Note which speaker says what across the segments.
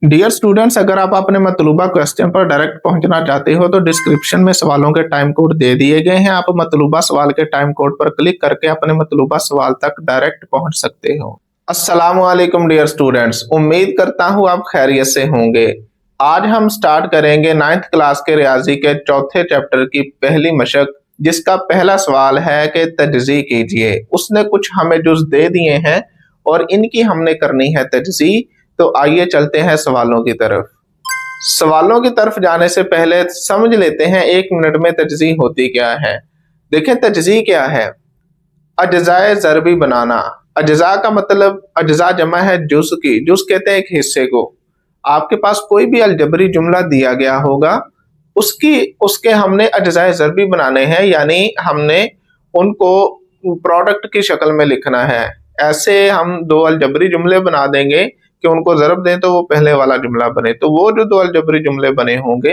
Speaker 1: Dear students, अगर आप अपने मतलूबा क्वेश्चन पर डायरेक्ट पहुंचना चाहते हो तो डिस्क्रिप्शन में सवालों के टाइम कोड दे दिए गए हैं। आप मतलूबा सवाल के टाइम कोड पर क्लिक करके अपने मतलूबा सवाल तक डायरेक्ट पहुंच सकते हो। अस्सलाम वालेकुम डियर स्टूडेंट्स, उम्मीद करता हूं आप खैरियत से होंगे। आज हम स्टार्ट करेंगे 9th क्लास के रियाजी के चौथे चैप्टर की पहली मशक, जिसका पहला सवाल है कि तजज़ी कीजिए। उसने कुछ हमें जुज़ दे दिए हैं और इनकी हमने करनी है तजज़ी। तो आइए चलते हैं सवालों की तरफ। सवालों की तरफ जाने से पहले समझ लेते हैं 1 मिनट में तजज़ी होती क्या है। देखें तजज़ी क्या है। अज्जाए ज़रबी बनाना। अज्जा का मतलब, अज्जा जमा है जुज़ की। जुज़ कहते हैं एक हिस्से को। आपके पास कोई भी अलजबरी जुमला दिया गया होगा, उसके हमने अज्जाए ज़रबी बनाने हैं, यानी हमने उनको प्रोडक्ट की शक्ल में लिखना है। ऐसे हम दो अलजबरी जुमले बना देंगे कि उनको ज़रब दें तो वो पहले वाला जुमला बने। तो वो जो दो अलजबरी जुमले बने होंगे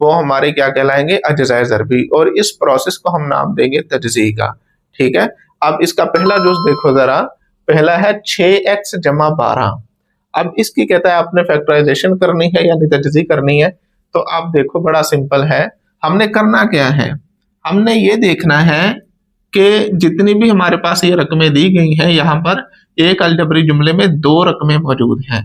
Speaker 1: वो हमारे क्या कहलाएंगे, अज्जाए ज़रबी। और इस प्रोसेस को हम नाम देंगे तजज़ी का। ठीक है। अब इसका पहला जुज़ देखो जरा। पहला है 6x जमा 12। अब इसकी कहता है आपने फैक्टराइजेशन करनी है यानी तजज़ी करनी है। तो आप देखो बड़ा सिंपल है। हमने करना क्या है, हमने ये देखना है कि जितनी भी हमारे पास ये रकमें दी गई हैं, यहाँ पर एक अलजबरी जुमले में 2 रकमें मौजूद हैं।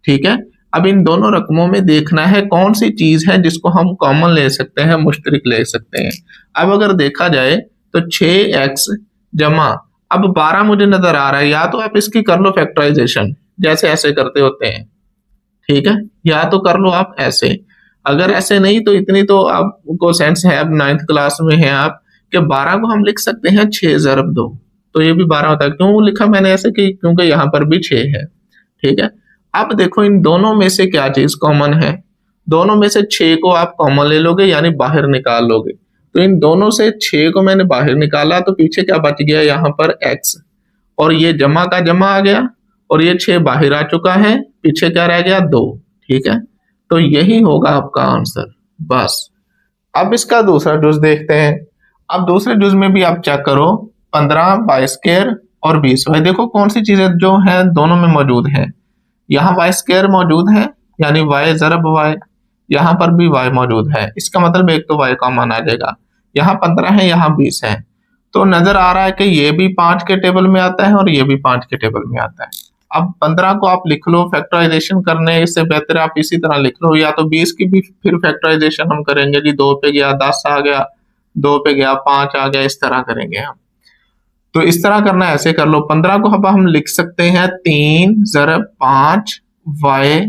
Speaker 1: ठीक है। अब इन दोनों रकमों में देखना है कौन सी चीज है जिसको हम कॉमन ले सकते हैं, मुश्तरिक ले सकते हैं। अब अगर देखा जाए तो 6x जमा, अब 12 मुझे नजर आ रहा है, या तो आप इसकी कर लो फैक्टराइजेशन जैसे ऐसे करते होते हैं। ठीक है। या तो कर लो आप ऐसे। अगर ऐसे नहीं तो इतनी तो आपको सेंस है, अब 9th क्लास में है आप, कि 12 को हम लिख सकते हैं 6 ज़रब 2। तो ये भी 12 होता है। क्यों लिखा मैंने ऐसे कि क्योंकि यहाँ पर भी 6 है। ठीक है। अब देखो इन दोनों में से क्या चीज कॉमन है। दोनों में से 6 को आप कॉमन ले लोगे यानी बाहर निकाल लोगे। तो इन दोनों से 6 को मैंने बाहर निकाला तो पीछे क्या बच गया, यहाँ पर x, और ये जमा का जमा आ गया और ये 6 बाहर आ चुका है, पीछे क्या रह गया 2। ठीक है। तो यही होगा आपका आंसर बस। अब इसका दूसरा जुज देखते हैं। अब दूसरे जुज में भी आप चेक करो, 15 बाई स्क्वायर और 20 वाई। देखो कौन सी चीजें जो है दोनों में मौजूद है। यहाँ वाई स्क्वायर मौजूद है यानी वाई ज़रब वाई, यहाँ पर भी वाई मौजूद है। इसका मतलब एक तो वाई कॉमन आ जाएगा। यहाँ 15 है, यहाँ 20 है। तो नजर आ रहा है कि ये भी 5 के टेबल में आता है और ये भी 5 के टेबल में आता है। अब 15 को आप लिख लो, फैक्टराइजेशन करने से बेहतर आप इसी तरह लिख लो, या तो 20 की भी फिर फैक्टराइजेशन हम करेंगे जी। 2 पे गया 10 आ गया, 2 पे गया 5 आ गया, इस तरह करेंगे हम। तो इस तरह करना, ऐसे कर लो। 15 को अब हम लिख सकते हैं 3 ज़रब 5 वाई,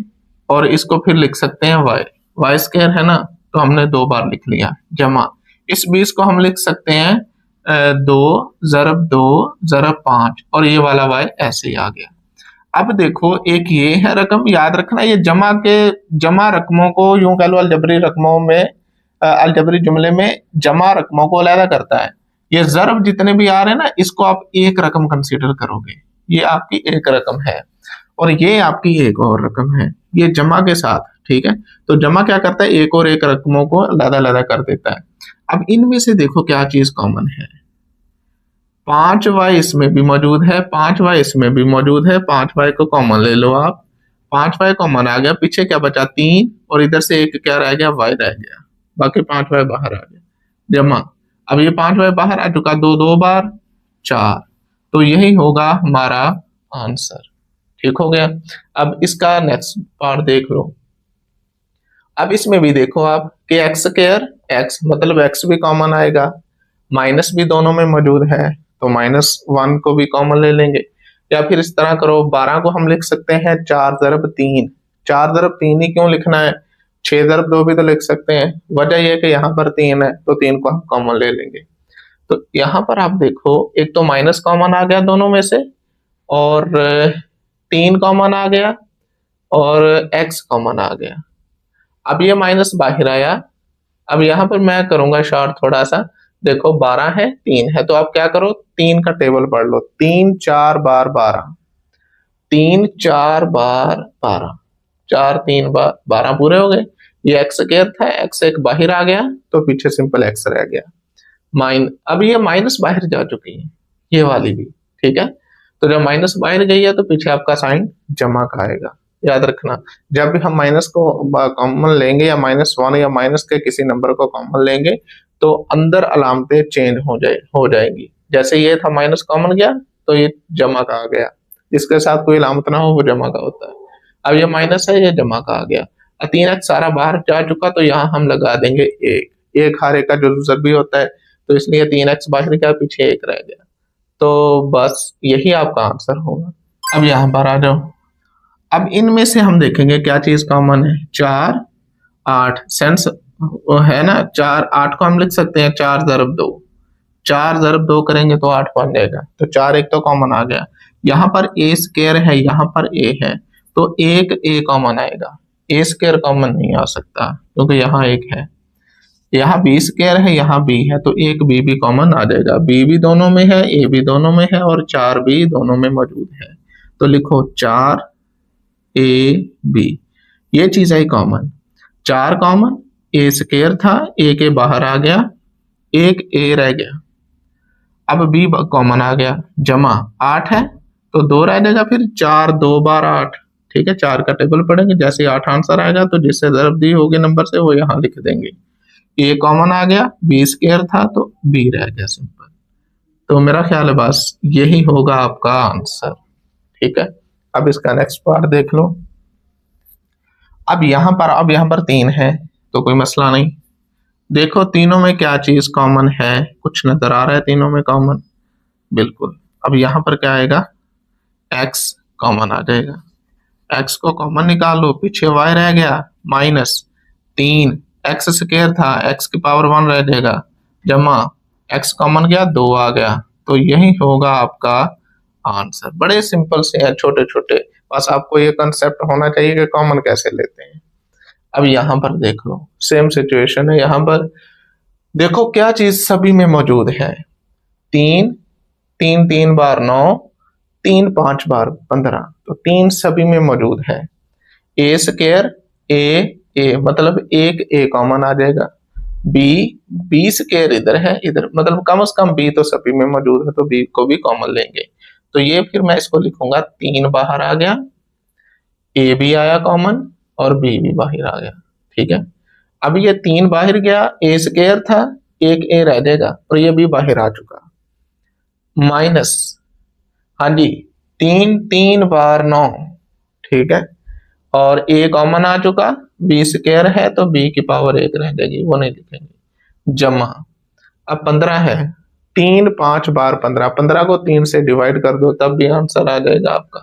Speaker 1: और इसको फिर लिख सकते हैं वाई। वाई स्क्वायर है ना, तो हमने 2 बार लिख लिया। जमा इस 20 को हम लिख सकते हैं 2 ज़रब 2 ज़रब 5, और ये वाला वाई ऐसे ही आ गया। अब देखो एक ये है रकम, याद रखना ये जमा रकमों को यूं कह लो अलजबरी रकमों में, अलजबरी जुमले में जमा रकमों को अलग करता है। ये ज़रब जितने भी आ रहे हैं ना, इसको आप एक रकम कंसीडर करोगे। ये आपकी एक रकम है और ये आपकी एक और रकम है, ये जमा के साथ। ठीक है। तो जमा क्या करता है, एक और एक रकमों को अलग-अलग कर देता है। अब इनमें से देखो क्या चीज कॉमन है। 5y इसमें भी मौजूद है, 5y इसमें भी मौजूद है। 5y को कॉमन ले लो आप। 5y कॉमन आ गया, पीछे क्या बचा 3, और इधर से एक क्या रह गया, y रह गया। बाकी 5y बाहर आ गया। जमा, अब ये 5y बाहर आ चुका, 2 2 बार 4। तो यही होगा हमारा आंसर। ठीक हो गया। अब इसका नेक्स्ट पार्ट देख लो। अब इसमें भी देखो आप कि एक्स स्क्वायर, एक्स मतलब एक्स भी कॉमन आएगा, माइनस भी दोनों में मौजूद है तो -1 को भी कॉमन ले लेंगे। या फिर इस तरह करो, 12 को हम लिख सकते हैं 4 ज़रब 3। 4 ज़रब 3 ही क्यों लिखना है, 6 ज़रब 2 भी तो लिख सकते हैं। वजह यह है कि यहाँ पर 3 है तो 3 को हम कॉमन ले लेंगे। तो यहाँ पर आप देखो, एक तो माइनस कॉमन आ गया दोनों में से, और 3 कॉमन आ गया, और x कॉमन आ गया। अब ये माइनस बाहर आया। अब यहाँ पर मैं करूंगा शॉर्ट थोड़ा सा। देखो 12 है 3 है, तो आप क्या करो, 3 का टेबल पढ़ लो। 3 4 बार 12, 3 4 बार 12, 4 3 बार 12 पूरे हो गए। ये एक्स स्क्वायर था, एक्स एक बाहर आ गया तो पीछे सिंपल एक्स रह गया। अब ये माइनस बाहर जा चुकी है, ये वाली भी। ठीक है। तो जब माइनस बाहर गई है तो पीछे आपका साइन जमा का आएगा। याद रखना, जब भी हम माइनस को कॉमन लेंगे या -1 या माइनस के किसी नंबर को कॉमन लेंगे तो अंदर अलामतें चेंज हो जाएंगी। जैसे ये था माइनस कॉमन गया तो ये जमा का आ गया, जिसके साथ कोई अलामत ना हो वो जमा का होता है। अब ये माइनस है, ये जमा का आ गया। 3x सारा बाहर जा चुका तो यहाँ हम लगा देंगे एक हर एक का जो जरूरी होता है, तो इसलिए 3x बाहर गया, पीछे 1 रह गया। तो बस यही आपका आंसर होगा। अब यहाँ पर आ जाओ। अब इनमें से हम देखेंगे क्या चीज कॉमन है। 4 8 सेंस है ना, 4 8 को हम लिख सकते हैं 4 × 2, 4 × 2 करेंगे तो 8 बन जाएगा। तो 4 एक तो कॉमन आ गया। यहाँ पर a स्क्वायर है, यहाँ पर a है, तो एक a कॉमन आएगा। a स्क्वायर कॉमन नहीं आ सकता क्योंकि यहाँ एक है। यहाँ b स्क्वायर है, यहाँ b है, तो एक b भी कॉमन आ जाएगा। b भी दोनों में है, a भी दोनों में है और 4 भी दोनों में मौजूद है। तो लिखो 4 ab, ये चीज है कॉमन। 4 कॉमन, a स्क्वायर था, a के बाहर आ गया, एक a रह गया। अब b कॉमन आ गया, जमा 8 है तो 2 रह जाएगा, फिर 4 2 12 8। ठीक है, 4 का टेबल पढ़ेंगे, जैसे 8 आंसर आएगा तो जिससे ज़रब दी होगी नंबर से वो यहाँ लिख देंगे। a कॉमन आ गया, b स्क्वायर था तो b रह गया सिंपल। तो मेरा ख्याल है बस यही होगा आपका आंसर। ठीक है, अब इसका नेक्स्ट पार्ट देख लो। अब यहाँ पर 3 है तो कोई मसला नहीं। देखो तीनों में क्या चीज कॉमन है, कुछ नजर आ रहा है तीनों में कॉमन, बिल्कुल। अब यहाँ पर क्या आएगा, x कॉमन आ जाएगा। x को कॉमन निकालो, पीछे y रह गया, -3 x स्क्वायर था, x की पावर 1 रह जाएगा, जमा x कॉमन गया, 2 आ गया। तो यही होगा आपका आंसर। बड़े सिंपल से हैं, छोटे छोटे, बस आपको ये कंसेप्ट होना चाहिए कि कॉमन कैसे लेते हैं। अब यहाँ पर देख लो, सेम सिचुएशन है। यहाँ पर देखो क्या चीज सभी में मौजूद है। 3 3 3 बार 9, 3 5 बार 15, तो 3 सभी में मौजूद है। a स्क्वायर a मतलब एक a कॉमन आ जाएगा। b स्क्वायर इधर है, इधर मतलब कम से कम b तो सभी में मौजूद है, तो b को भी कॉमन लेंगे। तो ये फिर मैं इसको लिखूंगा 3 बाहर आ गया, a भी आया कॉमन और b भी बाहर आ गया। ठीक है, अब ये 3 बाहर गया, a स्क्वायर था, एक a रह जाएगा और ये भी बाहर आ चुका। माइनस, हाँ जी, 3 3 बार 9, ठीक है, और a कॉमन आ चुका, b स्क्वायर है तो b की पावर 1 रह जाएगी, वो नहीं लिखेंगे, जमा। अब 15 है, 3 5 बार 15, 15 को 3 से डिवाइड कर दो तब भी आंसर आ जाएगा आपका,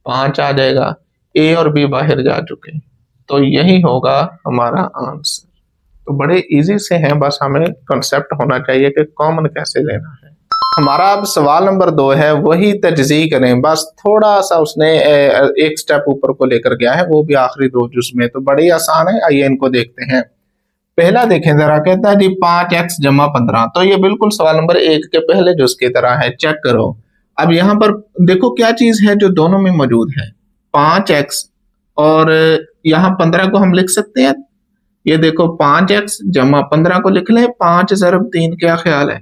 Speaker 1: 5 आ जाएगा। a और b बाहर जा चुके, तो यही होगा हमारा आंसर। तो बड़े इजी से हैं, बस हमें कंसेप्ट होना चाहिए कि कॉमन कैसे लेना है। हमारा अब सवाल नंबर 2 है, वही तजज़ी करें, बस थोड़ा सा उसने एक स्टेप ऊपर को लेकर गया है, वो भी आखिरी 2 जुज में। तो बड़ी आसान है, आइए इनको देखते हैं। पहला देखें जरा, कहता है जी 5x जमा 15, तो ये बिल्कुल सवाल नंबर 1 के पहले जुज की तरह है, चेक करो। अब यहाँ पर देखो क्या चीज है जो दोनों में मौजूद है, 5x और यहाँ 15 को हम लिख सकते हैं। ये देखो 5x जमा 15 को लिख लें, 5 × 3, क्या ख्याल है,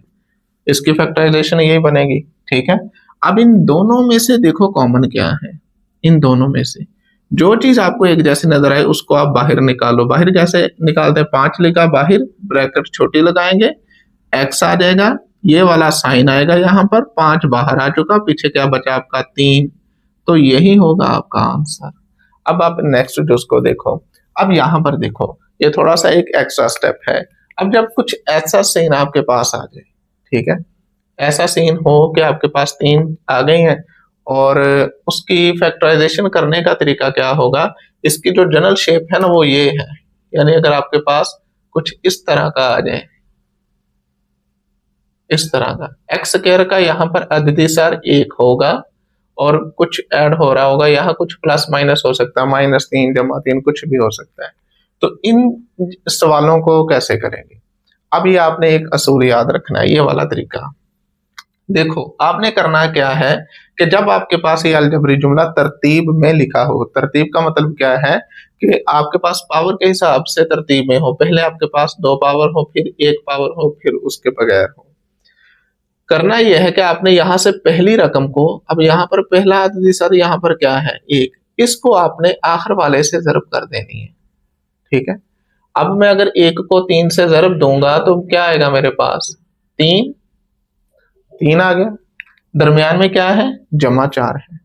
Speaker 1: इसकी फैक्टराइजेशन यही बनेगी। ठीक है, अब इन दोनों में से देखो कॉमन क्या है। इन दोनों में से जो चीज आपको एक जैसी नजर आए उसको आप बाहर निकालो। बाहर कैसे निकालते हैं, 5 लिखा बाहर, ब्रैकेट छोटी लगाएंगे, x आ जाएगा, ये वाला साइन आएगा, यहाँ पर 5 बाहर आ चुका, पीछे क्या बचा आपका 3। तो यही होगा आपका आंसर। अब आप नेक्स्ट जो उसको देखो। अब यहाँ पर देखो, ये थोड़ा सा एक एक्स्ट्रा स्टेप है। अब जब कुछ ऐसा सीन आपके पास आ जाए, ठीक है, ऐसा सीन हो कि आपके पास 3 आ गई हैं और उसकी फैक्टराइजेशन करने का तरीका क्या होगा, इसकी जो जनरल शेप है ना वो ये है। यानी अगर आपके पास कुछ इस तरह का आ जाए, इस तरह का एक्स स्क्वायर का यहाँ पर अददी सार 1 होगा और कुछ ऐड हो रहा होगा, यहाँ कुछ प्लस माइनस हो सकता है, -3 जमा 3 कुछ भी हो सकता है। तो इन सवालों को कैसे करेंगे, अब ये आपने एक असूल याद रखना है, ये वाला तरीका। देखो आपने करना क्या है कि जब आपके पास ये अलजबरी जुमला तरतीब में लिखा हो, तरतीब का मतलब क्या है कि आपके पास पावर के हिसाब से तरतीब में हो, पहले आपके पास 2 पावर हो, फिर 1 पावर हो, फिर उसके बगैर हो। करना यह है कि आपने यहां से पहली रकम को, अब यहाँ पर पहला अददी सर यहाँ पर क्या है 1, इसको आपने आखिर वाले से ज़र्ब कर देनी है, ठीक है। अब मैं अगर 1 को 3 से ज़र्ब दूंगा तो क्या आएगा मेरे पास, 3 3 आ गया। दरमियान में क्या है, जमा 4 है।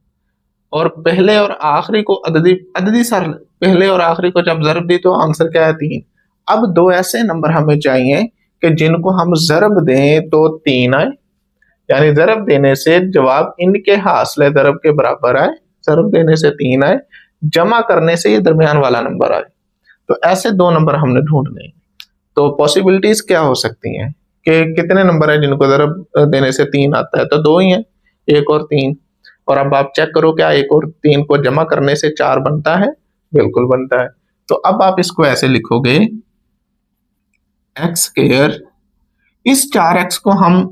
Speaker 1: और पहले और आखिरी को अददी अददी सर पहले और आखिरी को जब ज़र्ब दी तो आंसर क्या है, 3। अब दो ऐसे नंबर हमें चाहिए कि जिनको हम ज़र्ब दें तो 3 आए, यानी ज़र्ब देने से जवाब इनके हासिले ज़र्ब के बराबर आए, ज़र्ब देने से 3 आए, जमा करने से ये दरमियान वाला नंबर आए। तो ऐसे दो नंबर हमने ढूंढने हैं। तो पॉसिबिलिटीज क्या हो सकती हैं कि कितने नंबर है जिनको ज़र्ब देने से 3 आता है, तो 2 ही है, 1 और 3। और अब आप चेक करो क्या 1 और 3 को जमा करने से 4 बनता है, बिल्कुल बनता है। तो अब आप इसको ऐसे लिखोगे, एक्स स्क्वायर, इस 4x को हम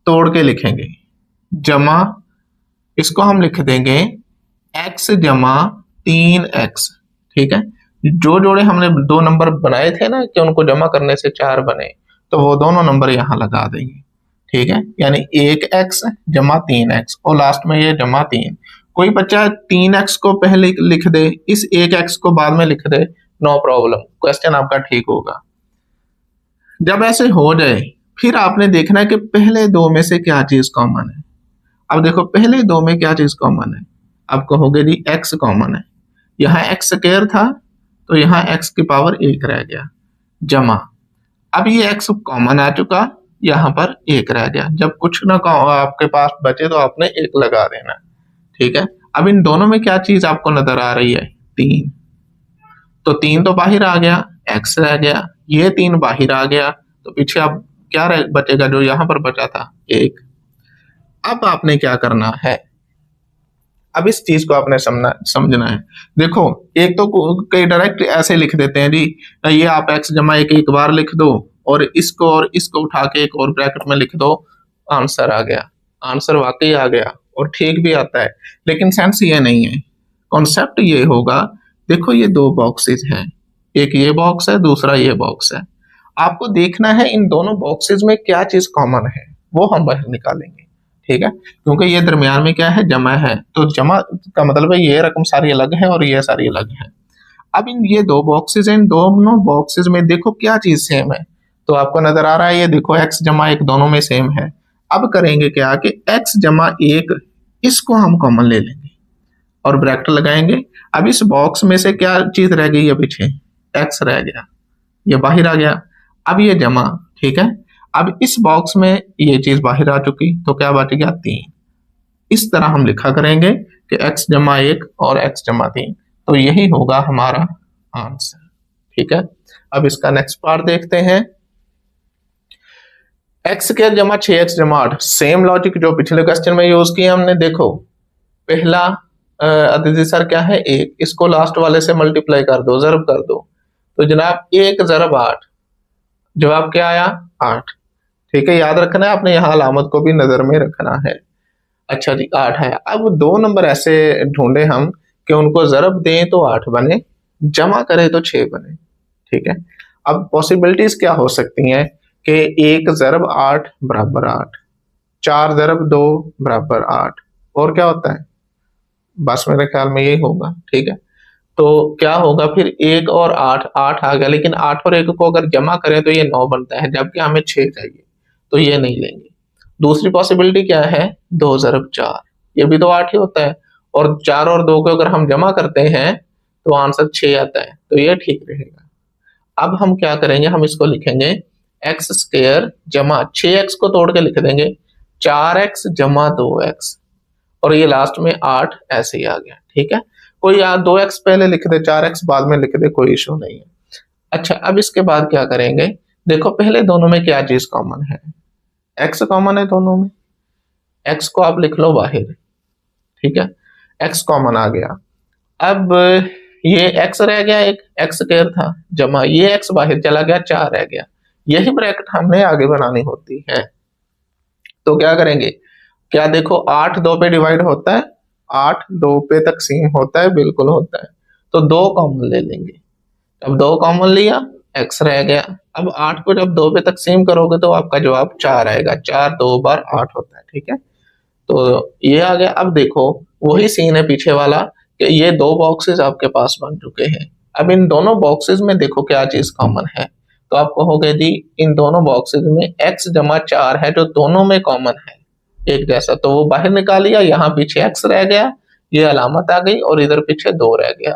Speaker 1: तोड़ के लिखेंगे, जमा इसको हम लिख देंगे x जमा 3x, ठीक है। जो जोड़े हमने दो नंबर बनाए थे ना कि उनको जमा करने से 4 बने, तो वो दोनों नंबर यहां लगा देंगे, ठीक है। यानी 1x जमा 3x और लास्ट में ये जमा 3। कोई बच्चा 3x को पहले लिख दे, इस 1x को बाद में लिख दे, नो प्रॉब्लम, क्वेश्चन आपका ठीक होगा। जब ऐसे हो जाए फिर आपने देखना है कि पहले दो में से क्या चीज कॉमन है। अब देखो पहले दो में क्या चीज कॉमन है, आप कहोगे जी x कॉमन है, यहाँ x स्क्वायर था तो यहाँ x की पावर 1 रह गया, जमा अब ये x कॉमन आ चुका, यहाँ पर 1 रह गया। जब कुछ ना आपके पास बचे तो आपने 1 लगा देना, ठीक है। अब इन दोनों में क्या चीज आपको नजर आ रही है, 3, तो 3 तो बाहर आ गया, x रह गया, ये 3 बाहर आ गया, तो पीछे अब क्या बचेगा, जो यहाँ पर बचा था 1। अब आपने क्या करना है, अब इस चीज को आपने समझना है। देखो एक तो कई डायरेक्ट ऐसे लिख देते हैं जी, ये आप x जमा 1 एक बार लिख दो और इसको उठा के एक और ब्रैकेट में लिख दो, आंसर आ गया। आंसर वाकई आ गया और ठीक भी आता है, लेकिन सेंस ये नहीं है। कॉन्सेप्ट ये होगा, देखो ये दो बॉक्सेस हैं, एक ये बॉक्स है, दूसरा ये बॉक्स है। आपको देखना है इन दोनों बॉक्सेस में क्या चीज कॉमन है, वो हम बाहर निकालेंगे, ठीक है। क्योंकि ये दरमियान में क्या है, जमा है, तो जमा का मतलब है ये रकम सारी अलग है और ये सारी अलग है। अब इन ये दो बॉक्सेस हैं, इन दोनों बॉक्सेस में देखो क्या चीज सेम है, तो आपको नजर आ रहा है, ये देखो x जमा 1 दोनों में सेम है। अब करेंगे क्या कि x जमा 1 इसको हम कॉमन ले लेंगे और ब्रैकेट लगाएंगे। अब इस बॉक्स में से क्या चीज रह गई है, पीछे x रह गया, ये बाहर आ गया। अब ये जमा, ठीक है। अब इस बॉक्स में ये चीज बाहर आ चुकी, तो क्या बच गया, 3। इस तरह हम लिखा करेंगे कि x जमा 1 और x जमा 3, तो यही होगा हमारा आंसर, ठीक है। अब इसका नेक्स्ट पार्ट देखते हैं, एक्स स्क्वायर जमा 6x जमा 8, सेम लॉजिक जो पिछले क्वेश्चन में यूज किया हमने। देखो पहला अदिति सर क्या है, 1, इसको लास्ट वाले से मल्टीप्लाई कर दो, ज़र्ब कर दो, तो जनाब 1 ज़रब 8, जवाब क्या आया, 8, ठीक है। याद रखना है आपने, यहाँ अलामत को भी नजर में रखना है। अच्छा जी 8 है। अब दो नंबर ऐसे ढूंढे हम कि उनको ज़रब दें तो 8 बने, जमा करें तो 6 बने, ठीक है। अब पॉसिबिलिटीज क्या हो सकती हैं कि 1 ज़रब 8 बराबर 8, 4 ज़रब 2 बराबर 8, और क्या होता है, बस मेरे ख्याल में यही होगा, ठीक है। तो क्या होगा फिर, 1 और 8, 8 आ गया, लेकिन 8 और 1 को अगर जमा करें तो ये 9 बनता है, जबकि हमें 6 चाहिए, तो ये नहीं लेंगे। दूसरी पॉसिबिलिटी क्या है, 2 ज़रब 4, ये भी तो 8 ही होता है, और 4 और 2 को अगर हम जमा करते हैं तो आंसर 6 आता है, तो ये ठीक रहेगा। अब हम क्या करेंगे, हम इसको लिखेंगे एक्स स्क्वायर जमा 6x को तोड़ के लिख देंगे 4x जमा 2x, और ये लास्ट में 8 ऐसे ही आ गया, ठीक है। कोई 2x पहले लिख दे, 4x बाद में लिख दे, कोई इशू नहीं है। अच्छा अब इसके बाद क्या करेंगे, देखो पहले दोनों में क्या चीज कॉमन है, x कॉमन है दोनों में, x को आप लिख लो बाहर, ठीक है, x कॉमन आ गया। अब ये x रह गया, एक x स्क्वायर था, जमा ये x बाहर चला गया, 4 रह गया। यही ब्रैकेट हमने आगे बनानी होती है, तो क्या करेंगे, क्या देखो 8 2 पे डिवाइड होता है, 8 2 पे तकसीम होता है, बिल्कुल होता है, तो 2 कॉमन ले लेंगे। अब 2 कॉमन लिया, x रह गया। अब 8 को जब 2 पे तकसीम करोगे तो आपका जवाब 4 आएगा, 4 2 बार 8 होता है, ठीक है। तो ये आ गया। अब देखो वही सीन है पीछे वाला कि ये दो बॉक्सेस आपके पास बन चुके हैं। अब इन दोनों बॉक्सेस में देखो क्या चीज कॉमन है, तो आप कहोगे जी इन दोनों बॉक्सेस में x जमा 4 है जो दोनों में कॉमन है एक जैसा, तो वो बाहर निकालिया, यहाँ पीछे x रह गया, ये अलामत आ गई और इधर पीछे 2 रह गया,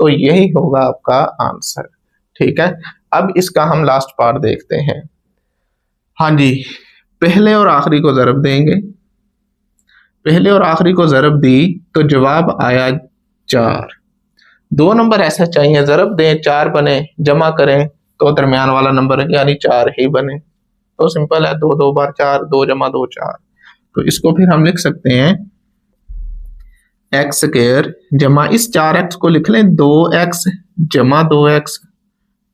Speaker 1: तो यही होगा आपका आंसर। ठीक है, अब इसका हम लास्ट पार्ट देखते हैं। हाँ जी, पहले और आखिरी को ज़रब देंगे, पहले और आखिरी को ज़रब दी तो जवाब आया 4। दो नंबर ऐसा चाहिए ज़रब दें 4 बने, जमा करें तो दरमियान वाला नंबर यानी 4 ही बने, तो सिंपल है, 2 2 बार 4, 2 जमा 2 4। तो इसको फिर हम लिख सकते हैं एक्स स्क्वायर जमा इस 4x को लिख लें 2x जमा 2x,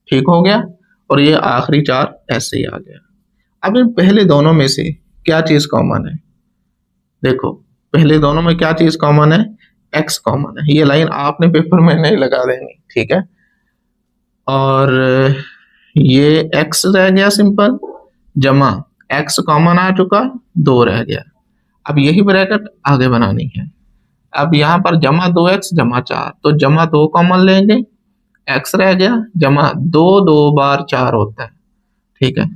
Speaker 1: ठीक हो गया, और ये आखिरी 4 ऐसे ही आ गया। अब इन पहले दोनों में से क्या चीज कॉमन है, देखो पहले दोनों में क्या चीज कॉमन है, x कॉमन है, ये लाइन आपने पेपर में नहीं लगा देनी, ठीक है, और ये x रह गया सिंपल, जमा x कॉमन आ चुका 2 रह गया। अब यही ब्रैकेट आगे बनानी है, अब यहाँ पर जमा 2x जमा 4, तो जमा 2 कॉमन लेंगे, x रह गया, जमा 2 2 बार 4 होता है, ठीक है।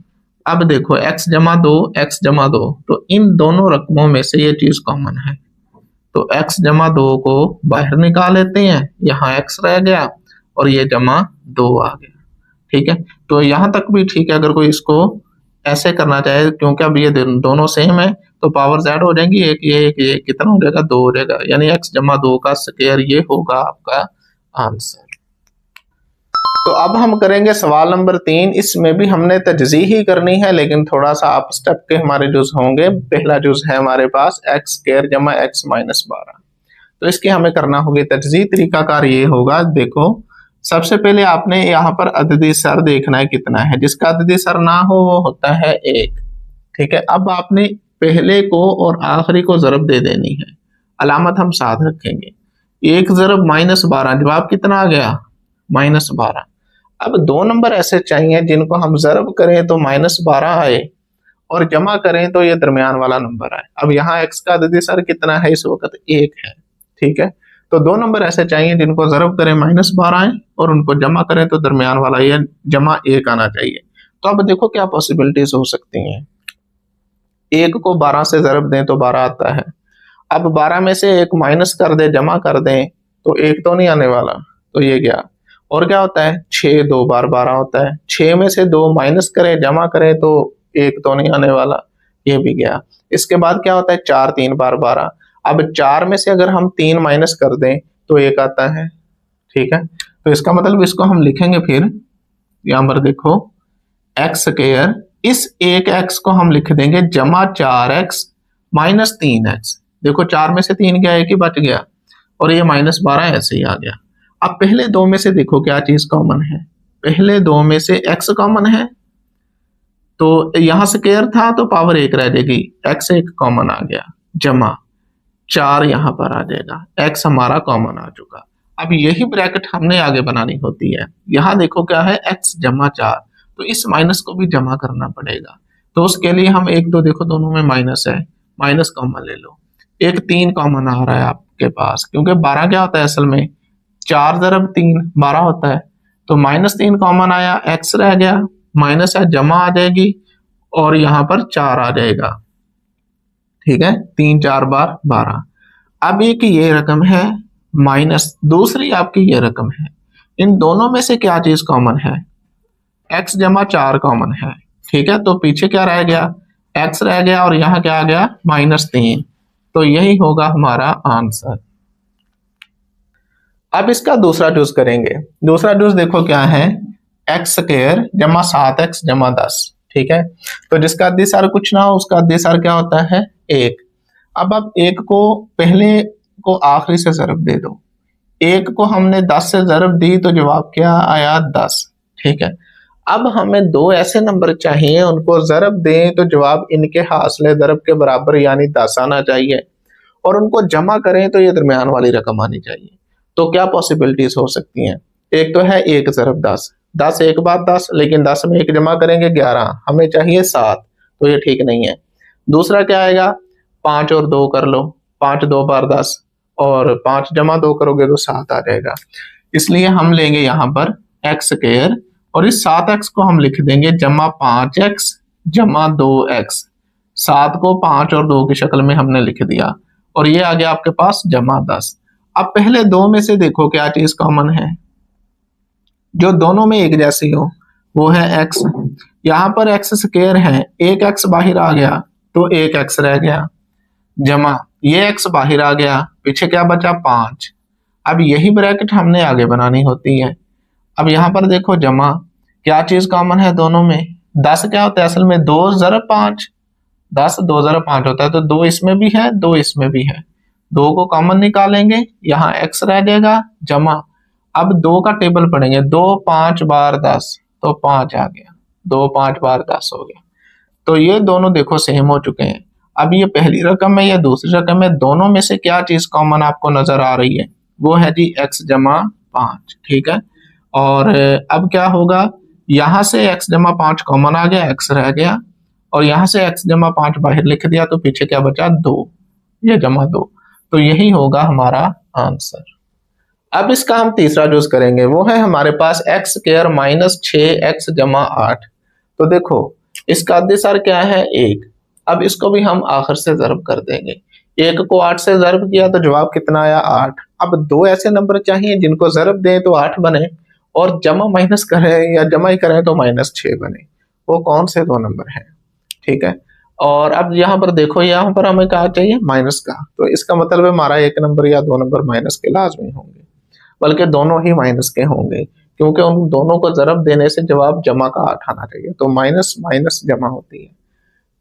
Speaker 1: अब देखो x जमा 2 x जमा 2, तो इन दोनों रकमों में से ये चीज कॉमन है, तो x जमा 2 को बाहर निकाल लेते हैं, यहाँ x रह गया और ये जमा 2 आ गया, ठीक है। तो यहाँ तक भी ठीक है, अगर कोई इसको ऐसे करना चाहे, क्योंकि अब ये दोनों सेम है तो पावर z हो जाएंगी, एक ये कितना हो जाएगा 2 हो जाएगा, यानी x जमा 2 का स्क्वायर ये होगा आपका आंसर। तो अब हम करेंगे सवाल नंबर 3, इसमें भी हमने तजज़ीह ही करनी है, लेकिन थोड़ा सा आप स्टेप के हमारे जुज होंगे। पहला जुज है हमारे पास एक्स स्क्वायर जमा एक्स माइनस 12, तो इसकी हमें करना होगी तजज़ीह। तरीकाकार ये होगा, देखो सबसे पहले आपने यहाँ पर अददी सर देखना है कितना है, जिसका अददी सर ना हो वो होता है 1, ठीक है। अब आपने पहले को और आखिरी को ज़रब दे देनी है, अलामत हम साथ रखेंगे, 1 ज़रब माइनस 12, जवाब कितना आ गया -12। अब दो नंबर ऐसे चाहिए जिनको हम ज़रब करें तो -12 आए और जमा करें तो ये दरमियान वाला नंबर आए। अब यहाँ x का अददी सर कितना है इस वक्त 1 है, ठीक है। तो दो नंबर ऐसे चाहिए जिनको ज़रब करें -12 आए और उनको जमा करें तो दरमियान वाला ये जमा 1 आना चाहिए। तो अब देखो क्या पॉसिबिलिटीज हो सकती हैं, 1 को 12 से ज़रब दें तो 12 आता है, अब 12 में से 1 माइनस कर दे जमा कर दें तो 1 तो नहीं आने वाला, तो ये गया, और क्या होता है 6 2 बार 12 होता है, 6 में से 2 माइनस करें जमा करें तो 1 तो नहीं आने वाला, ये भी गया। इसके बाद क्या होता है 4 3 बार 12, अब 4 में से अगर हम 3 माइनस कर दें तो 1 आता है, ठीक है। तो इसका मतलब इसको हम लिखेंगे फिर यहाँ पर देखो एक्स स्क्वायर, इस 1x को हम लिख देंगे जमा 4x माइनस 3x, देखो 4 में से 3 गया 1 ही बच गया और ये -12 ऐसे ही आ गया। अब पहले दो में से देखो क्या चीज कॉमन है, पहले दो में से x कॉमन है, तो यहां स्क्वायर था तो पावर 1 रह जाएगी, x 1 कॉमन आ गया, जमा 4 यहां पर आ जाएगा, x हमारा कॉमन आ चुका। अब यही ब्रैकेट हमने आगे बनानी होती है, यहां देखो क्या है x जमा 4, तो इस माइनस को भी जमा करना पड़ेगा, तो उसके लिए हम 1 2 देखो दोनों में माइनस है, माइनस कॉमन ले लो, एक 3 कॉमन आ रहा है आपके पास, क्योंकि 12 क्या होता है असल में 4 ज़रब 3 12 होता है, तो -3 कॉमन आया, x रह गया, माइनस है जमा आ जाएगी और यहाँ पर 4 आ जाएगा, ठीक है, 3 4 बार 12। अब एक ये रकम है माइनस, दूसरी आपकी ये रकम है, इन दोनों में से क्या चीज कॉमन है, x जमा 4 कॉमन है, ठीक है। तो पीछे क्या रह गया x रह गया और यहाँ क्या आ गया -3, तो यही होगा हमारा आंसर। अब इसका दूसरा जूस करेंगे, दूसरा जूस देखो क्या है एक्स स्क्वायर जमा 7x जमा 10, ठीक है। तो जिसका अद्दी सार कुछ ना हो उसका अद्दी सार क्या होता है 1। अब आप 1 को पहले को आखिरी से ज़रब दे दो, 1 को हमने 10 से ज़रब दी तो जवाब क्या आया 10, ठीक है। अब हमें दो ऐसे नंबर चाहिए उनको ज़रब दें तो जवाब इनके हासिले ज़रब के बराबर यानी 10 आना चाहिए, और उनको जमा करें तो ये दरमियान वाली रकम आनी चाहिए। तो क्या पॉसिबिलिटीज हो सकती हैं, एक तो है 1 ज़रब 10, 10 एक बार 10, लेकिन 10 में 1 जमा करेंगे 11, हमें चाहिए 7, तो ये ठीक नहीं है। दूसरा क्या आएगा 5 और 2 कर लो, 5 2 बार 10 और 5 जमा 2 करोगे तो 7 आ जाएगा। इसलिए हम लेंगे यहाँ पर एक्स स्क्वायर और इस 7x को हम लिख देंगे जमा 5x जमा 2x। 7 को 5 और 2 की शक्ल में हमने लिख दिया और ये आ गया आपके पास जमा 10। अब पहले दो में से देखो क्या चीज कॉमन है, जो दोनों में एक जैसी हो, वो है x। यहाँ पर एक्स स्क्वायर है, एक x बाहर आ गया तो एक x रह गया, जमा ये x बाहर आ गया, पीछे क्या बचा 5। अब यही ब्रैकेट हमने आगे बनानी होती है। अब यहाँ पर देखो जमा क्या चीज कॉमन है दोनों में, 10 क्या होता है असल में 2 ज़रब 5, 10 2 ज़रब 5 होता है, तो 2 इसमें भी है 2 इसमें भी है, 2 को कॉमन निकालेंगे, यहाँ x रह जाएगा, जमा अब 2 का टेबल पढ़ेंगे, 2 5 बार 10 तो 5 आ गया, 2 5 बार 10 हो गया। तो ये दोनों देखो सेम हो चुके हैं। अब ये पहली रकम है या दूसरी रकम है, दोनों में से क्या चीज कॉमन आपको नजर आ रही है, वो है जी x जमा 5, ठीक है। और अब क्या होगा, यहाँ से x जमा 5 कॉमन आ गया, x रह गया, और यहाँ से x जमा 5 बाहर लिख दिया तो पीछे क्या बचा 2, ये जमा 2। तो यही होगा हमारा आंसर। अब इसका हम तीसरा यूज करेंगे, वो है हमारे पास एक्स स्क्वायर माइनस 6x जमा 8। तो देखो इसका अद्देसार क्या है 1। अब इसको भी हम आखिर से ज़र्ब कर देंगे, 1 को 8 से ज़र्ब किया तो जवाब कितना आया 8। अब दो ऐसे नंबर चाहिए जिनको ज़र्ब दें तो 8 बने और जमा माइनस करें या जमा ही करें तो -6 बने, वो कौन से दो नंबर हैं, ठीक है। और अब यहाँ पर देखो, यहाँ पर हमें क्या चाहिए माइनस का, तो इसका मतलब है हमारा 1 नंबर या 2 नंबर माइनस के लाजमी होंगे, बल्कि दोनों ही माइनस के होंगे, क्योंकि उन दोनों को ज़रब देने से जवाब जमा का 8 आना चाहिए, तो माइनस माइनस जमा होती है।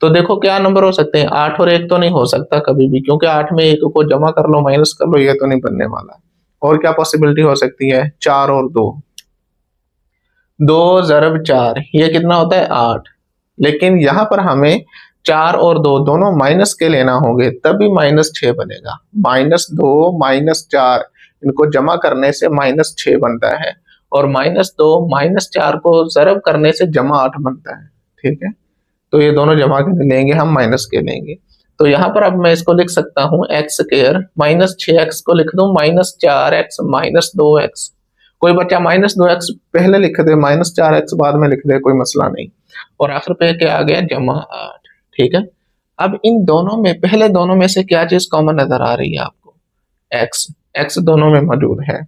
Speaker 1: तो देखो क्या नंबर हो सकते हैं, 8 और 1 तो नहीं हो सकता कभी भी, क्योंकि 8 में 1 को जमा कर लो माइनस कर लो, ये तो नहीं बनने वाला। और क्या पॉसिबिलिटी हो सकती है, 4 और 2, 2 ज़रब 4 ये कितना होता है 8। लेकिन यहाँ पर हमें 4 और 2 दोनों माइनस के लेना होंगे, तभी -6 बनेगा। -2 -4 इनको जमा करने से -6 बनता है, और -2 -4 को ज़रब करने से जमा 8 बनता है, ठीक है। तो ये दोनों जमा के लेंगे हम, माइनस के लेंगे। तो यहाँ पर अब मैं इसको लिख सकता हूँ एक्स स्क्वायर -6x को लिख दूं -4x -2x। कोई बच्चा -2x पहले लिख दे, -4x बाद में लिख दे, कोई मसला नहीं। और आखिर पे क्या आ गया जमा 8, ठीक है। अब इन दोनों में, पहले दोनों में से क्या चीज कॉमन नजर आ रही है आपको, x दोनों में मौजूद है,